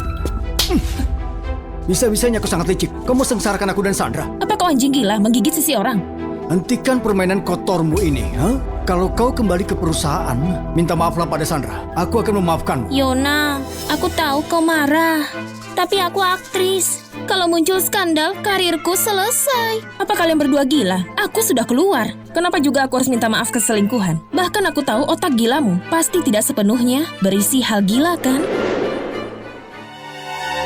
Bisa-bisanya aku sangat licik. Kau mau sengsarakan aku dan Sandra. Apa kau anjing gila menggigit sisi orang? Hentikan permainan kotormu ini, ha? Kalau kau kembali ke perusahaan, minta maaflah pada Sandra. Aku akan memaafkanmu. Yona, aku tahu kau marah. Tapi aku aktris. Kalau muncul skandal, karirku selesai. Apa kalian berdua gila? Aku sudah keluar. Kenapa juga aku harus minta maaf ke selingkuhan? Bahkan aku tahu otak gilamu pasti tidak sepenuhnya berisi hal gila, kan?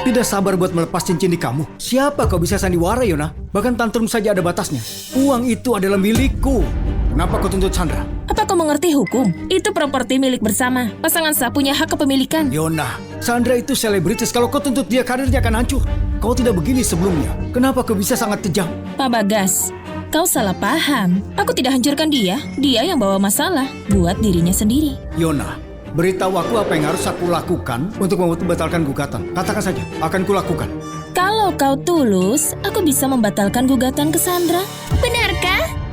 Tidak sabar buat melepas cincin di kamu. Siapa kau bisa sandiwara, Yona? Bahkan tantrum saja ada batasnya. Uang itu adalah milikku. Kenapa kau tuntut Sandra? Apa kau mengerti hukum? Itu properti milik bersama. Pasangan sah punya hak kepemilikan. Yona, Sandra itu selebritis. Kalau kau tuntut dia, karirnya akan hancur. Kau tidak begini sebelumnya. Kenapa kau bisa sangat kejam? Pak Bagas, kau salah paham. Aku tidak hancurkan dia. Dia yang bawa masalah buat dirinya sendiri. Yona, beritahu aku apa yang harus aku lakukan untuk membatalkan gugatan. Katakan saja, akan kulakukan. Kalau kau tulus, aku bisa membatalkan gugatan ke Sandra. Benarkah?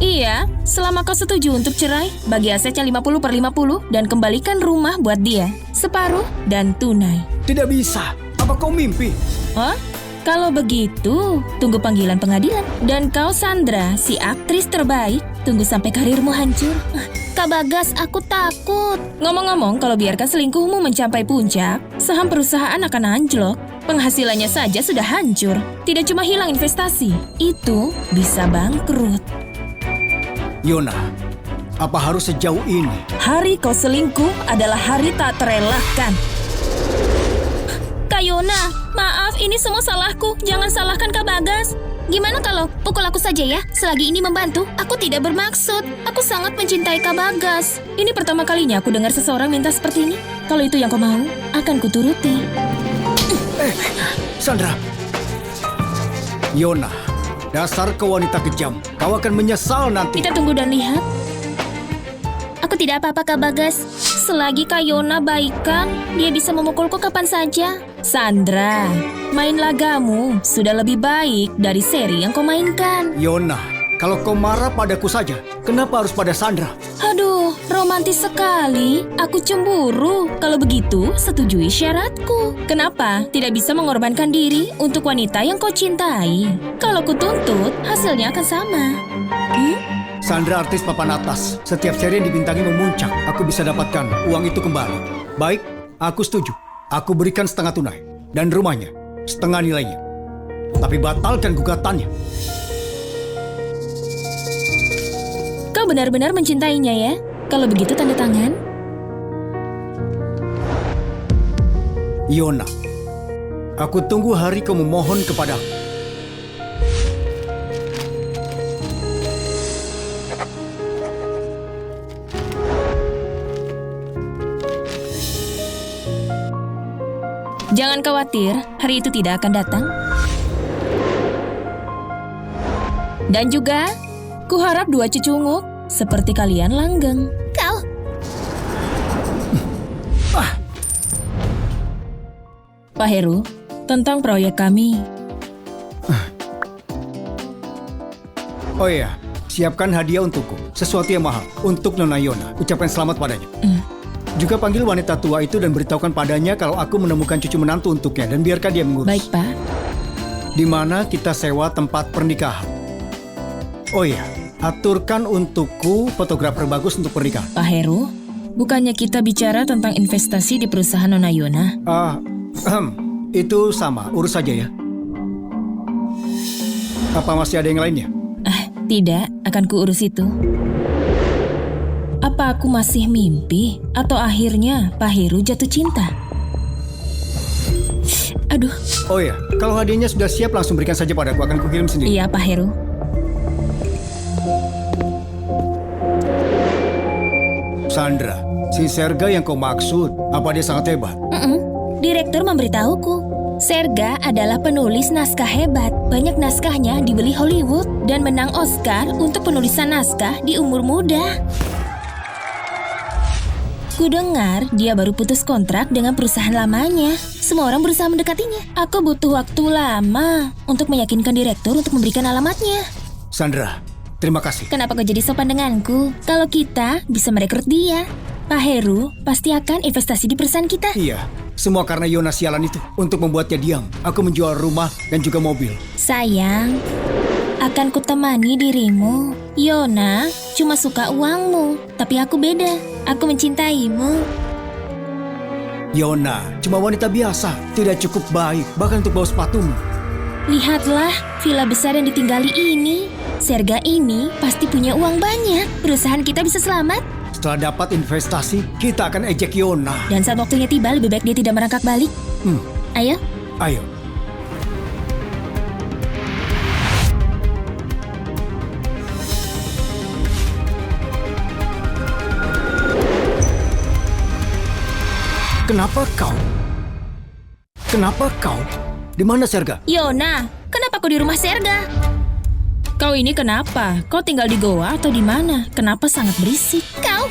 Iya, selama kau setuju untuk cerai, bagi asetnya 50/50 dan kembalikan rumah buat dia. Separuh dan tunai. Tidak bisa. Apa kau mimpi? Hah? Kalau begitu, tunggu panggilan pengadilan. Dan kau Sandra, si aktris terbaik, tunggu sampai karirmu hancur. Kak Bagas, aku takut. Ngomong-ngomong, kalau biarkan selingkuhmu mencapai puncak, saham perusahaan akan anjlok. Penghasilannya saja sudah hancur. Tidak cuma hilang investasi, itu bisa bangkrut. Yona, apa harus sejauh ini? Hari kau selingkuh adalah hari tak terelakkan. Kak Yona, maaf, ini semua salahku. Jangan salahkan Kak Bagas. Gimana kalau pukul aku saja ya? Selagi ini membantu, aku tidak bermaksud. Aku sangat mencintai Kak Bagas. Ini pertama kalinya aku dengar seseorang minta seperti ini. Kalau itu yang kau mau, akan kuturuti. Sandra. Yona, dasar kau wanita kejam. Kau akan menyesal nanti. Kita tunggu dan lihat. Aku tidak apa-apa Kak Bagas. Selagi Kak Yona baikan, dia bisa memukulku kapan saja. Sandra, main lagamu sudah lebih baik dari seri yang kau mainkan. Yona, kalau kau marah padaku saja, kenapa harus pada Sandra? Aduh, romantis sekali. Aku cemburu. Kalau begitu, setujui syaratku. Kenapa tidak bisa mengorbankan diri untuk wanita yang kau cintai? Kalau kutuntut, hasilnya akan sama. Sandra artis papan atas. Setiap seri yang dibintangi memuncak. Aku bisa dapatkan uang itu kembali. Baik, aku setuju. Aku berikan setengah tunai. Dan rumahnya, setengah nilainya. Tapi batalkan gugatannya. Kau benar-benar mencintainya ya? Kalau begitu tanda tangan. Yona, aku tunggu hari kau memohon kepadaku. Jangan khawatir, hari itu tidak akan datang. Dan juga, kuharap dua cucunguk seperti kalian langgeng. Kau. Pak Heru, Tentang proyek kami. Oh iya, siapkan hadiah untukku. Sesuatu yang mahal untuk Nona Yona. Ucapkan selamat padanya. Juga panggil wanita tua itu dan beritahukan padanya kalau aku menemukan cucu menantu untuknya dan biarkan dia mengurus. Baik, Pak. Di mana kita sewa tempat pernikahan. Oh iya, aturkan untukku fotografer bagus untuk pernikahan. Pak Heru, bukannya kita bicara tentang investasi di perusahaan Nona Yona? Itu sama, urus saja ya. Apa masih ada yang lainnya? Tidak, akan kuurus itu. Apa aku masih mimpi? Atau akhirnya Pak Heru jatuh cinta? Aduh. Oh ya, kalau hadiahnya sudah siap langsung berikan saja padaku, akan kukirim sendiri. Iya, Pak Heru. Sandra, si Serga yang kau maksud, apa dia sangat hebat? Direktur memberitahuku. Serga adalah penulis naskah hebat. Banyak naskahnya dibeli Hollywood dan menang Oscar untuk penulisan naskah di umur muda. Kudengar dia baru putus kontrak dengan perusahaan lamanya. Semua orang berusaha mendekatinya. Aku butuh waktu lama untuk meyakinkan direktur untuk memberikan alamatnya. Sandra, terima kasih. Kenapa kau jadi sopan denganku? Kalau kita bisa merekrut dia, Pak Heru pasti akan investasi di perusahaan kita. Iya, semua karena Yona sialan itu. Untuk membuatnya diam, aku menjual rumah dan juga mobil. Sayang, akan kutemani dirimu. Yona cuma suka uangmu, tapi aku beda. Aku mencintaimu. Yona cuma wanita biasa, tidak cukup baik, bahkan untuk bawa sepatumu. Lihatlah, villa besar yang ditinggali ini. Serga ini pasti punya uang banyak. Perusahaan kita bisa selamat. Setelah dapat investasi, kita akan ejek Yona. Dan saat waktunya tiba, lebih baik dia tidak merangkak balik. Ayo. Ayo. Kenapa kau? Kenapa kau? Di mana Serga? Yona, kenapa kau di rumah Serga? Kau ini kenapa? Kau tinggal di goa atau di mana? Kenapa sangat berisik? Kau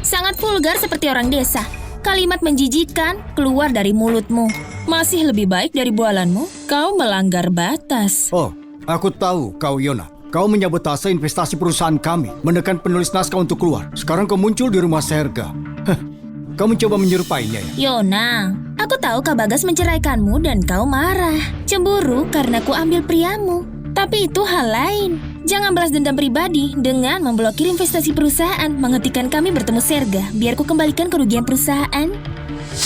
sangat vulgar seperti orang desa. Kalimat menjijikan keluar dari mulutmu. Masih lebih baik dari bualanmu. Kau melanggar batas. Oh, aku tahu kau Yona. Kau menyabotase investasi perusahaan kami, menekan penulis naskah untuk keluar. Sekarang kau muncul di rumah Serga. Kau mencoba menyerupainya ya? Yona, aku tahu Kak Bagas menceraikanmu dan kau marah. Cemburu karena ku ambil priamu. Tapi itu hal lain. Jangan balas dendam pribadi dengan memblokir investasi perusahaan, menghentikan kami bertemu Serga, biar ku kembalikan kerugian perusahaan.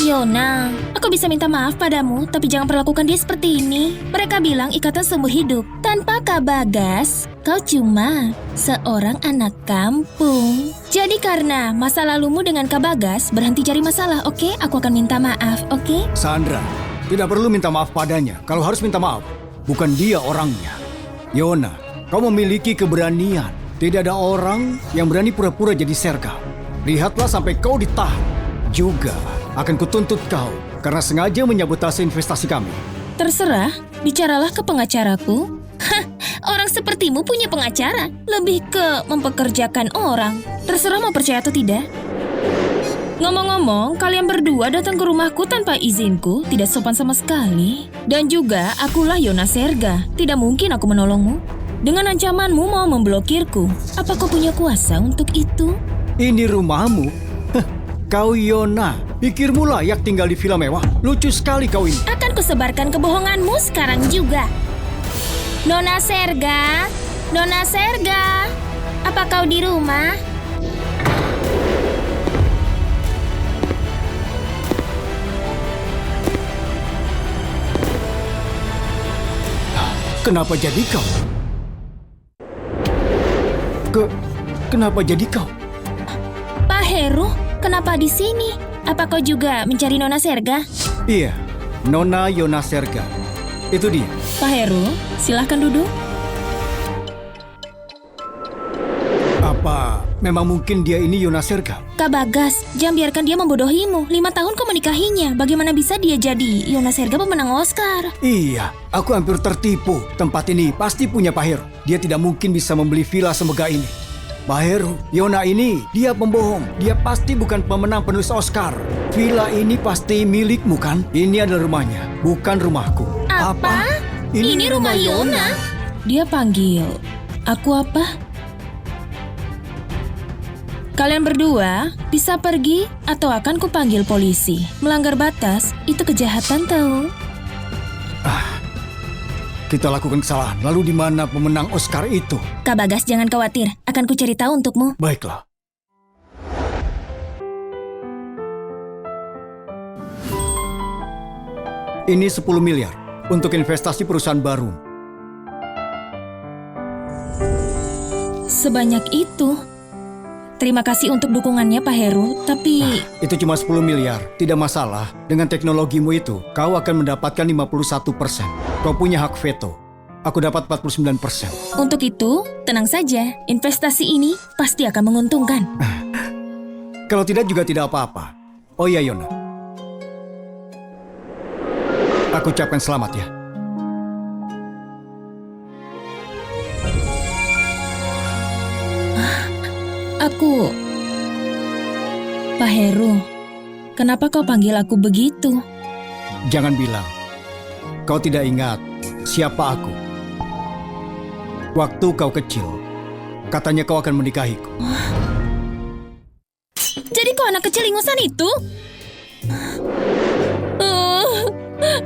Yona, aku bisa minta maaf padamu, tapi jangan perlakukan dia seperti ini. Mereka bilang ikatan seumur hidup. Tanpa Kak Bagas, kau cuma seorang anak kampung. Jadi karena masa lalumu dengan Kak Bagas, berhenti cari masalah, oke? Aku akan minta maaf, oke? Sandra, tidak perlu minta maaf padanya. Kalau harus minta maaf, bukan dia orangnya. Yona, kau memiliki keberanian. Tidak ada orang yang berani pura-pura jadi Serga. Lihatlah sampai kau ditahan. Juga akan kutuntut kau karena sengaja menyabotase investasi kami. Terserah, bicaralah ke pengacaraku. Hah, orang sepertimu punya pengacara. Lebih ke mempekerjakan orang. Terserah mau percaya atau tidak. Ngomong-ngomong, kalian berdua datang ke rumahku tanpa izinku, tidak sopan sama sekali. Dan juga, akulah Yona Serga. Tidak mungkin aku menolongmu. Dengan ancamanmu mau memblokirku. Apa kau punya kuasa untuk itu? Ini rumahmu? Kau Yona, pikirmu layak tinggal di villa mewah? Lucu sekali kau ini. Akan kusebarkan kebohonganmu sekarang juga. Nona Serga, Nona Serga, apa kau di rumah? Kenapa jadi kau? Kenapa jadi kau? Pak Heru, kenapa di sini? Apa kau juga mencari Nona Serga? Iya, Nona Yona Serga. Itu dia. Pak Heru, silahkan duduk. Apa memang mungkin dia ini Yona Serga? Kak Bagas, jangan biarkan dia membodohimu. 5 tahun kau menikahinya. Bagaimana bisa dia jadi Yona Serga pemenang Oscar? Iya, aku hampir tertipu. Tempat ini pasti punya Pak Heru. Dia tidak mungkin bisa membeli villa semegah ini. Pak Heru, Yona ini, dia pembohong. Dia pasti bukan pemenang penulis Oscar. Villa ini pasti milikmu kan? Ini adalah rumahnya, bukan rumahku. Apa? Ini rumah Yona. Dia panggil, aku apa? Kalian berdua bisa pergi atau akan kupanggil polisi. Melanggar batas, itu kejahatan tahu. Kita lakukan kesalahan, lalu di mana pemenang Oscar itu? Kak Bagas, jangan khawatir, akan kucari tahu untukmu. Baiklah. Ini 10 miliar untuk investasi perusahaan baru. Sebanyak itu? Terima kasih untuk dukungannya Pak Heru, tapi... Itu cuma 10 miliar, tidak masalah. Dengan teknologimu itu, kau akan mendapatkan 51%. Kau punya hak veto. Aku dapat 49%. Untuk itu, tenang saja, investasi ini pasti akan menguntungkan. Kalau tidak juga tidak apa-apa. Oh iya Yona. Aku ucapkan selamat ya. Pak Heru, kenapa kau panggil aku begitu? Jangan bilang. Kau tidak ingat siapa aku. Waktu kau kecil, katanya kau akan menikahiku. Jadi kau anak kecil ingusan itu?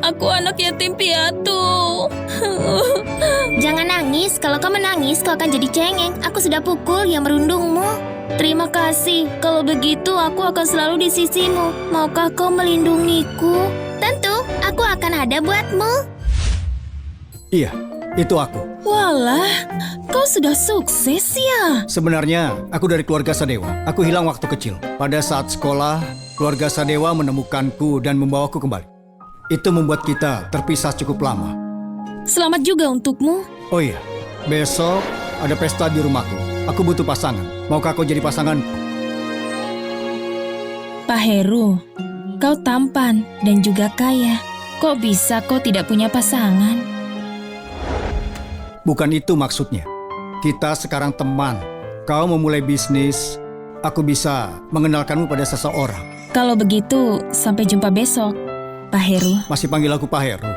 Aku anak yatim piatu. Jangan nangis, kalau kau menangis kau akan jadi cengeng. Aku sudah pukul yang merundungmu. Terima kasih, kalau begitu aku akan selalu di sisimu. Maukah kau melindungiku? Tentu, aku akan ada buatmu. Iya, itu aku. Walah, kau sudah sukses ya? Sebenarnya, aku dari keluarga Sadewa. Aku hilang waktu kecil. Pada saat sekolah, keluarga Sadewa menemukanku dan membawaku kembali. Itu membuat kita terpisah cukup lama. Selamat juga untukmu. Oh iya, besok ada pesta di rumahku. Aku butuh pasangan. Maukah kau jadi pasanganku? Pak Heru, kau tampan dan juga kaya. Kok bisa kau tidak punya pasangan? Bukan itu maksudnya. Kita sekarang teman. Kau memulai bisnis, aku bisa mengenalkanmu pada seseorang. Kalau begitu, sampai jumpa besok, Pak Heru. Masih panggil aku Pak Heru?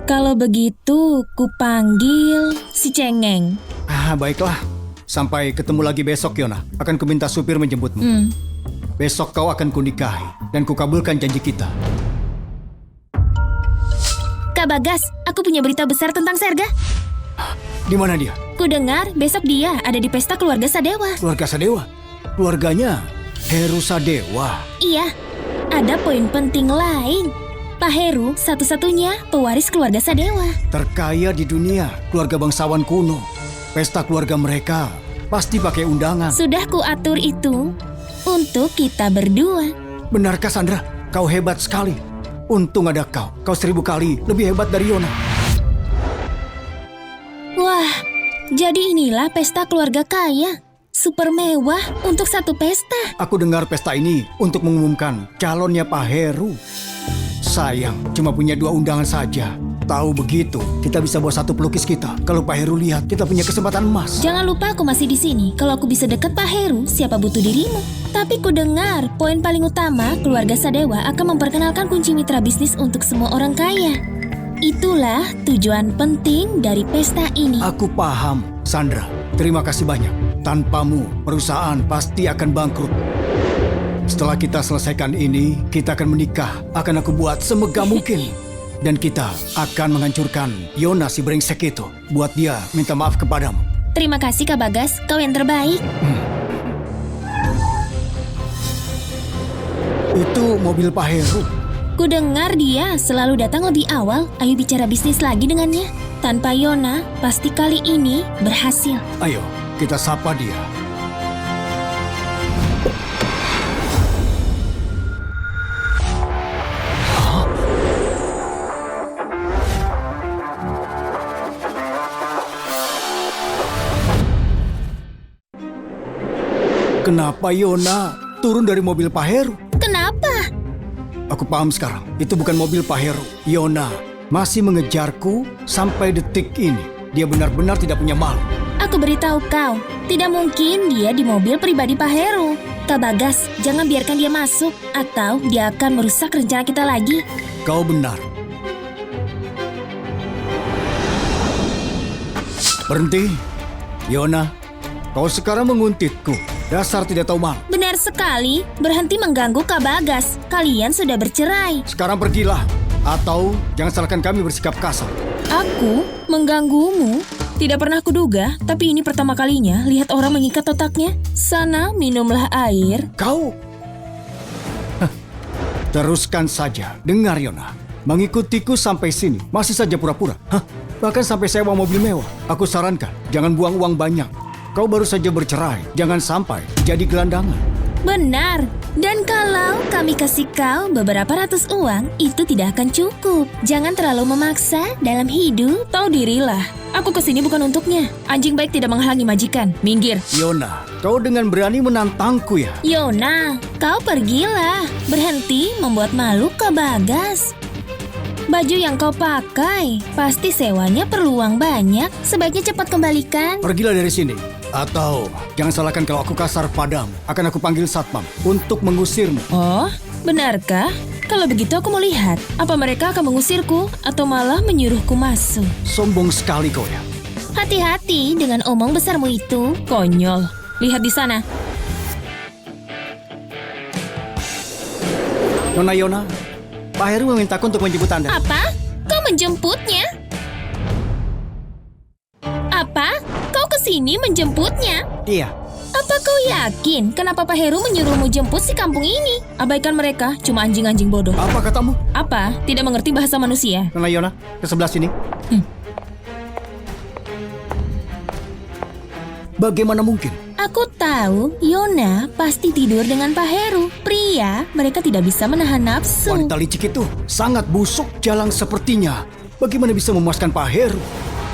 Kalau begitu, kupanggil si Cengeng. Baiklah. Sampai ketemu lagi besok, Yona. Akan kuminta supir menjemputmu. Besok kau akan kunikahi dan kukabulkan janji kita. Kak Bagas, aku punya berita besar tentang Serga. Di mana dia? Kudengar besok dia ada di pesta keluarga Sadewa. Keluarga Sadewa? Keluarganya Heru Sadewa? Iya, ada poin penting lain. Pak Heru satu-satunya pewaris keluarga Sadewa. Terkaya di dunia, keluarga bangsawan kuno. Pesta keluarga mereka pasti pakai undangan. Sudah kuatur itu untuk kita berdua. Benarkah Sandra? Kau hebat sekali. Untung ada kau. Kau 1000 kali lebih hebat dari Yona. Wah, jadi inilah pesta keluarga kaya. Super mewah untuk satu pesta. Aku dengar pesta ini untuk mengumumkan calonnya Pak Heru. Sayang, cuma punya 2 undangan saja. Tahu begitu, kita bisa bawa 1 pelukis kita. Kalau Pak Heru lihat, kita punya kesempatan emas. Jangan lupa aku masih di sini. Kalau aku bisa dekat Pak Heru, siapa butuh dirimu? Tapi ku dengar, poin paling utama, keluarga Sadewa akan memperkenalkan kunci mitra bisnis untuk semua orang kaya. Itulah tujuan penting dari pesta ini. Aku paham, Sandra. Terima kasih banyak. Tanpamu, perusahaan pasti akan bangkrut. Setelah kita selesaikan ini, kita akan menikah. Akan aku buat semegah mungkin. Dan kita akan menghancurkan Yona si brengsek itu. Buat dia minta maaf kepadamu. Terima kasih Kak Bagas, kau yang terbaik. Itu mobil Pak Heru. Ku dengar dia selalu datang lebih awal. Ayo bicara bisnis lagi dengannya. Tanpa Yona, pasti kali ini berhasil. Ayo, kita sapa dia. Kenapa Yona turun dari mobil Pak Heru? Kenapa? Aku paham sekarang. Itu bukan mobil Pak Heru. Yona masih mengejarku sampai detik ini. Dia benar-benar tidak punya malu. Aku Aku beritahu kau, tidak mungkin dia di mobil pribadi Pak Heru. Kak Bagas, jangan biarkan dia masuk, atau dia akan merusak rencana kita lagi. Kau benar. Berhenti. Yona, kau sekarang menguntitku. Dasar tidak tahu malu. Benar sekali, berhenti mengganggu Kak Bagas. Kalian sudah bercerai. Sekarang pergilah. Atau jangan salahkan kami bersikap kasar. Aku mengganggumu? Tidak pernah kuduga, tapi ini pertama kalinya lihat orang mengikat otaknya. Sana, minumlah air. Kau? Hah. Teruskan saja. Dengar Yona. Mengikutiku sampai sini. Masih saja pura-pura. Hah? Bahkan sampai sewa mobil mewah. Aku sarankan, jangan buang uang banyak. Kau baru saja bercerai. Jangan sampai jadi gelandangan. Benar. Dan kalau kami kasih kau beberapa ratus uang, itu tidak akan cukup. Jangan terlalu memaksa dalam hidup. Tahu dirilah, aku kesini bukan untuknya. Anjing baik tidak menghalangi majikan. Minggir. Yona, kau dengan berani menantangku ya? Yona, kau pergilah. Berhenti membuat malu Kak Bagas. Baju yang kau pakai, pasti sewanya perlu uang banyak. Sebaiknya cepat kembalikan. Pergilah dari sini. Atau jangan salahkan kalau aku kasar padamu. Akan aku panggil satpam untuk mengusirmu. Oh, benarkah? Kalau begitu aku mau lihat. Apa mereka akan mengusirku atau malah menyuruhku masuk? Sombong sekali kau ya. Hati-hati dengan omong besarmu itu. Konyol. Lihat di sana. Nona Yona, Pak Heru memintaku untuk menjemput Anda. Apa? Kau menjemputnya? Apa? Kau kesini menjemputnya? Iya. Apa kau yakin kenapa Pak Heru menyuruhmu jemput si kampung ini? Abaikan mereka, cuma anjing-anjing bodoh. Apa katamu? Apa? Tidak mengerti bahasa manusia? Nona Yona, ke sebelah sini. Bagaimana mungkin? Aku tahu Yona pasti tidur dengan Pak Heru. Pria, mereka tidak bisa menahan nafsu. Wanita licik itu sangat busuk jalang sepertinya. Bagaimana bisa memuaskan Pak Heru?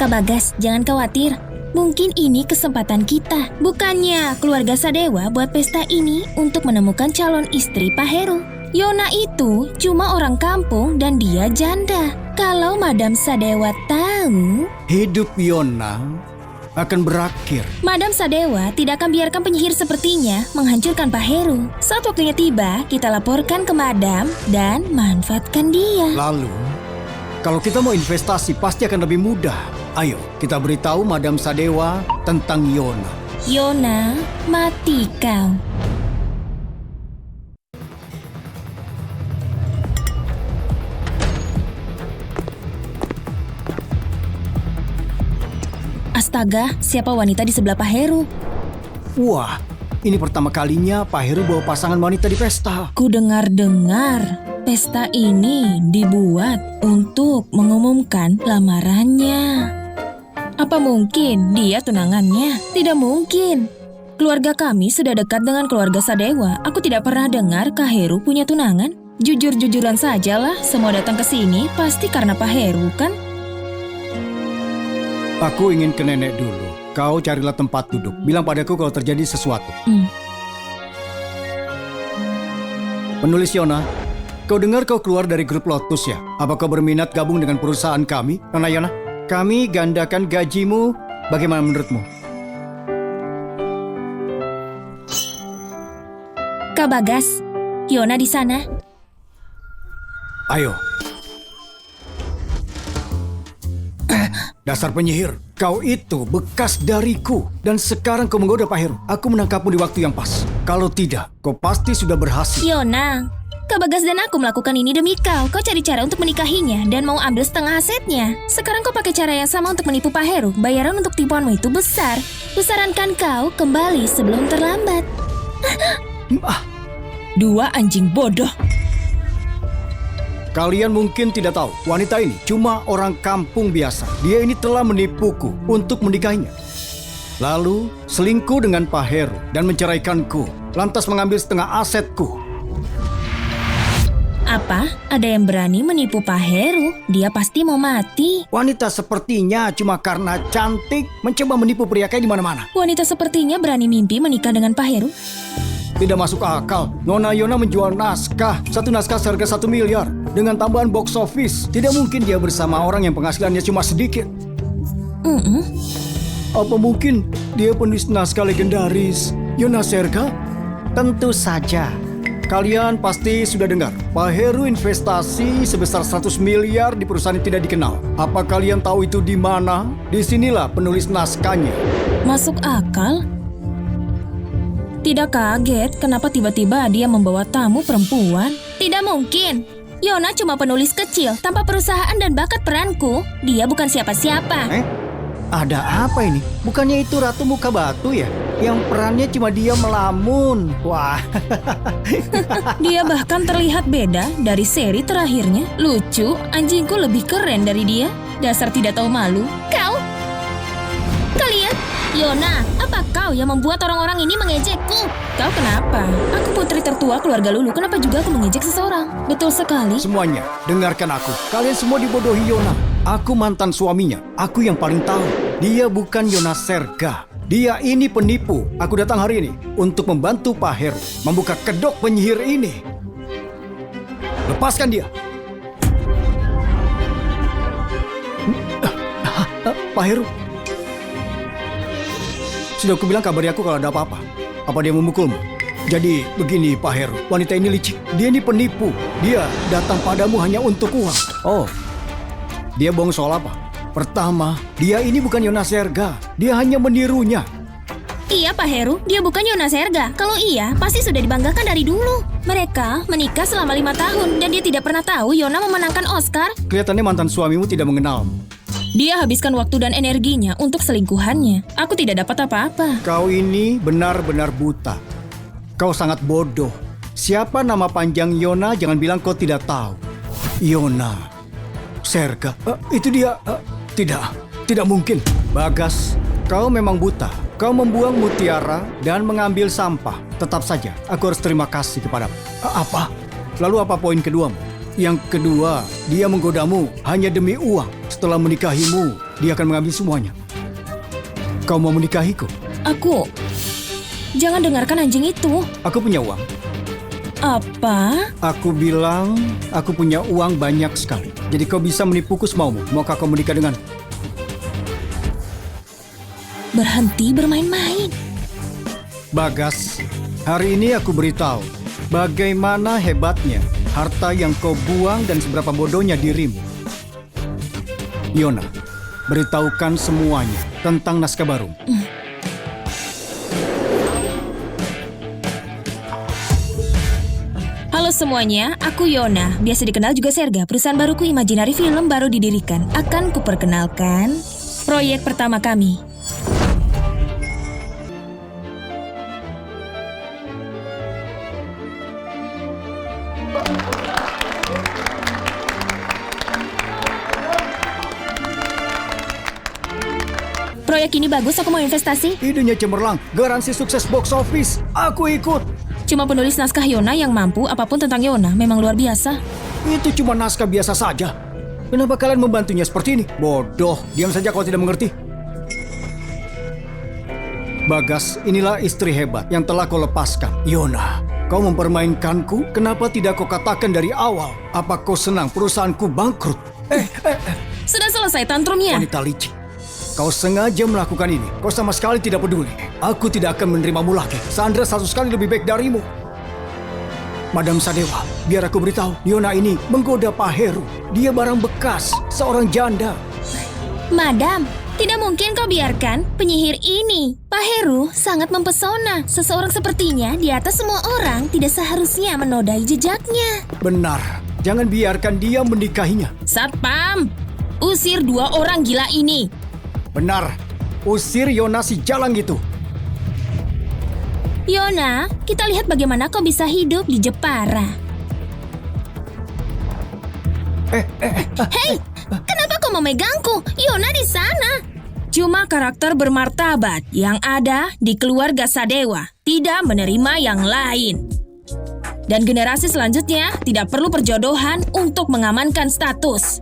Kak Bagas, jangan khawatir. Mungkin ini kesempatan kita. Bukannya keluarga Sadewa buat pesta ini untuk menemukan calon istri Pak Heru. Yona itu cuma orang kampung dan dia janda. Kalau Madam Sadewa tahu, Hidup Yona akan berakhir. Madam Sadewa tidak akan biarkan penyihir sepertinya menghancurkan Pak Heru. Saat waktunya tiba, kita laporkan ke Madam dan manfaatkan dia. Lalu, kalau kita mau investasi pasti akan lebih mudah. Ayo, kita beritahu Madam Sadewa tentang Yona. Yona, mati kau. Astaga, siapa wanita di sebelah Pak Heru? Wah, ini pertama kalinya Pak Heru bawa pasangan wanita di pesta. Ku dengar-dengar pesta ini dibuat untuk mengumumkan lamarannya. Apa mungkin dia tunangannya? Tidak mungkin. Keluarga kami sudah dekat dengan keluarga Sadewa. Aku tidak pernah dengar Kak Heru punya tunangan. Jujur-jujuran sajalah, semua datang ke sini pasti karena Pak Heru kan? Aku ingin ke nenek dulu. Kau carilah tempat duduk. Bilang padaku kalau terjadi sesuatu. Penulis Yona, kau dengar kau keluar dari grup Lotus ya? Apa kau berminat gabung dengan perusahaan kami? Nona Yona, kami gandakan gajimu. Bagaimana menurutmu? Kak Bagas, Yona di sana. Ayo. Dasar penyihir, kau itu bekas dariku. Dan sekarang kau menggoda Pak Heru. Aku menangkapmu di waktu yang pas. Kalau tidak, kau pasti sudah berhasil. Yona, Kak Bagas dan aku melakukan ini demi kau. Kau cari cara untuk menikahinya dan mau ambil setengah asetnya. Sekarang kau pakai cara yang sama untuk menipu Pak Heru. Bayaran untuk tipuanmu itu besar. Kusarankan kau kembali sebelum terlambat. Dua anjing bodoh. Kalian mungkin tidak tahu, wanita ini cuma orang kampung biasa. Dia ini telah menipuku untuk menikahinya. Lalu selingkuh dengan Pak Heru dan menceraikanku. Lantas mengambil setengah asetku. Apa? Ada yang berani menipu Pak Heru? Dia pasti mau mati. Wanita sepertinya cuma karena cantik mencoba menipu pria kayak di mana-mana. Wanita sepertinya berani mimpi menikah dengan Pak Heru. Tidak masuk akal. Nona Yona menjual naskah. Satu naskah seharga 1 miliar. Dengan tambahan box office. Tidak mungkin dia bersama orang yang penghasilannya cuma sedikit. Apa mungkin dia penulis naskah legendaris Yona Serga? Tentu saja. Kalian pasti sudah dengar, Pak Heru investasi sebesar 100 miliar di perusahaan yang tidak dikenal. Apa kalian tahu itu di mana? Disinilah penulis naskahnya. Masuk akal? Tidak kaget kenapa tiba-tiba dia membawa tamu perempuan? Tidak mungkin. Yona cuma penulis kecil tanpa perusahaan dan bakat peranku. Dia bukan siapa-siapa. Ada apa ini? Bukannya itu Ratu Muka Batu ya? Yang perannya cuma dia melamun. Wah. Dia bahkan terlihat beda dari seri terakhirnya. Lucu, anjingku lebih keren dari dia. Dasar tidak tahu malu. Kalian? Yona, apa kau yang membuat orang-orang ini mengejekku? Kau kenapa? Aku putri tertua keluarga Lulu, kenapa juga aku mengejek seseorang? Betul sekali. Semuanya, dengarkan aku. Kalian semua dibodohi Yona. Aku mantan suaminya. Aku yang paling tahu. Dia bukan Yona Serga. Dia ini penipu. Aku datang hari ini untuk membantu Pak Heru membuka kedok penyihir ini. Lepaskan dia. Pak Heru. Sudah aku bilang kabari aku kalau ada apa-apa. Apa dia memukulmu? Jadi begini Pak Heru, wanita ini licik. Dia ini penipu. Dia datang padamu hanya untuk uang. Oh, dia bohong soal apa? Pertama, dia ini bukan Yona Serga. Dia hanya menirunya. Iya Pak Heru, dia bukan Yona Serga. Kalau iya, pasti sudah dibanggakan dari dulu. Mereka menikah selama 5 tahun dan dia tidak pernah tahu Yona memenangkan Oscar. Kelihatannya mantan suamimu tidak mengenalmu. Dia habiskan waktu dan energinya untuk selingkuhannya. Aku tidak dapat apa-apa. Kau ini benar-benar buta. Kau sangat bodoh. Siapa nama panjang Yona? Jangan bilang kau tidak tahu. Yona Serga. Itu dia. Tidak mungkin. Bagas, kau memang buta. Kau membuang mutiara dan mengambil sampah. Tetap saja, aku harus terima kasih kepadamu. Apa? Lalu apa poin keduamu? Yang kedua, dia menggodamu hanya demi uang. Setelah menikahimu, dia akan mengambil semuanya. Kau mau menikahiku? Aku... Jangan dengarkan anjing itu. Aku punya uang. Apa? Aku bilang, aku punya uang banyak sekali. Jadi kau bisa menipuku semaumu. Maukah kau menikah dengan? Berhenti bermain-main. Bagas, hari ini aku beritahu bagaimana hebatnya harta yang kau buang dan seberapa bodohnya dirimu. Yona, beritahukan semuanya tentang naskah baru. Halo semuanya, aku Yona. Biasa dikenal juga Serga. Perusahaan baruku Imaginary Film baru didirikan. Akan kuperkenalkan proyek pertama kami. Proyek ini bagus, aku mau investasi. Idenya cemerlang, garansi sukses box office. Aku ikut. Cuma penulis naskah Yona yang mampu apapun tentang Yona, memang luar biasa. Itu cuma naskah biasa saja. Kenapa kalian membantunya seperti ini? Bodoh, diam saja kalau tidak mengerti. Bagas, inilah istri hebat yang telah kau lepaskan. Yona, kau mempermainkanku. Kenapa tidak kau katakan dari awal? Apa kau senang perusahaanku bangkrut? Sudah selesai tantrumnya. Wanita licik. Kau sengaja melakukan ini. Kau sama sekali tidak peduli. Aku tidak akan menerimamu lagi. Sandra 100 kali lebih baik darimu. Madam Sadewa, biar aku beritahu. Yona ini menggoda Pak Heru. Dia barang bekas, seorang janda. Madam, tidak mungkin kau biarkan penyihir ini. Pak Heru sangat mempesona. Seseorang sepertinya di atas semua orang tidak seharusnya menodai jejaknya. Benar, jangan biarkan dia menikahinya. Satpam, usir 2 orang gila ini. Benar, usir Yona si jalang gitu. Yona, kita lihat bagaimana kau bisa hidup di Jepara. Hei, kenapa kau memegangku? Yona di sana. Cuma karakter bermartabat yang ada di keluarga Sadewa tidak menerima yang lain. Dan generasi selanjutnya tidak perlu perjodohan untuk mengamankan status.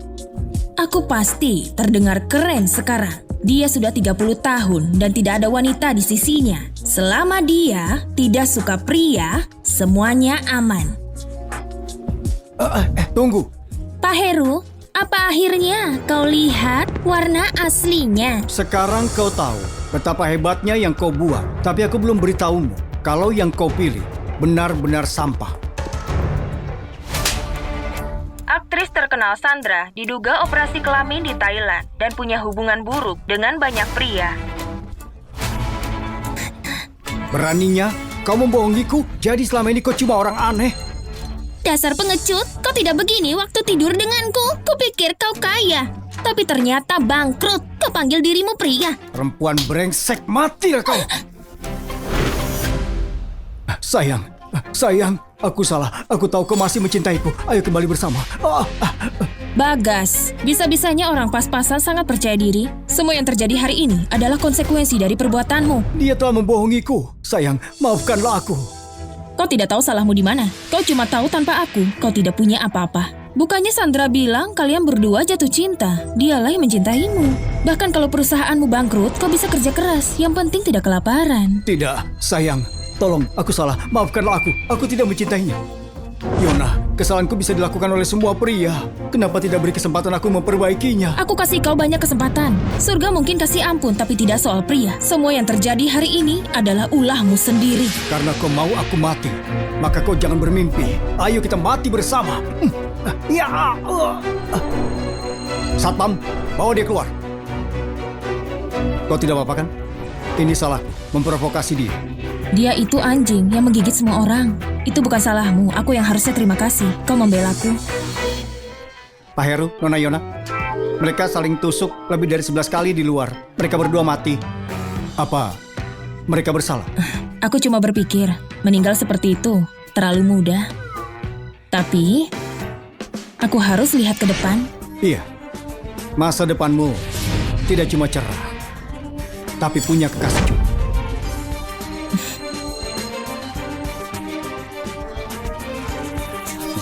Aku pasti terdengar keren sekarang. Dia sudah 30 tahun dan tidak ada wanita di sisinya. Selama dia tidak suka pria, semuanya aman. Tunggu. Pak Heru, apa akhirnya kau lihat warna aslinya? Sekarang kau tahu betapa hebatnya yang kau buat. Tapi aku belum beritahumu kalau yang kau pilih benar-benar sampah. Aktris terkenal Sandra diduga operasi kelamin di Thailand dan punya hubungan buruk dengan banyak pria. Beraninya kau membohongiku, jadi selama ini kau cuma orang aneh. Dasar pengecut, kau tidak begini waktu tidur denganku. Kupikir kau kaya, tapi ternyata bangkrut. Kau panggil dirimu pria. Perempuan brengsek, matilah kau. Sayang, aku salah. Aku tahu kau masih mencintaiku. Ayo kembali bersama. Bagas, bisa-bisanya orang pas-pasan sangat percaya diri. Semua yang terjadi hari ini adalah konsekuensi dari perbuatanmu. Dia telah membohongiku. Sayang, maafkanlah aku. Kau tidak tahu salahmu di mana. Kau cuma tahu tanpa aku, kau tidak punya apa-apa. Bukannya Sandra bilang kalian berdua jatuh cinta. Dialah yang mencintaimu. Bahkan kalau perusahaanmu bangkrut, kau bisa kerja keras. Yang penting tidak kelaparan. Tidak, sayang. Tolong, aku salah. Maafkanlah aku. Aku tidak mencintainya. Yona, kesalahanku bisa dilakukan oleh semua pria. Kenapa tidak beri kesempatan aku memperbaikinya? Aku kasih kau banyak kesempatan. Surga mungkin kasih ampun, tapi tidak soal pria. Semua yang terjadi hari ini adalah ulahmu sendiri. Karena kau mau aku mati, maka kau jangan bermimpi. Ayo kita mati bersama. Satpam, bawa dia keluar. Kau tidak apa-apa kan? Ini salahku, memprovokasi dia. Dia itu anjing yang menggigit semua orang. Itu bukan salahmu, aku yang harusnya terima kasih. Kau membelaku. Pak Heru, Nona Yona, mereka saling tusuk lebih dari 11 kali di luar. Mereka berdua mati. Apa mereka bersalah? Aku cuma berpikir, meninggal seperti itu terlalu mudah. Tapi, aku harus lihat ke depan. Iya, masa depanmu tidak cuma cerah, tapi punya kekasih juga.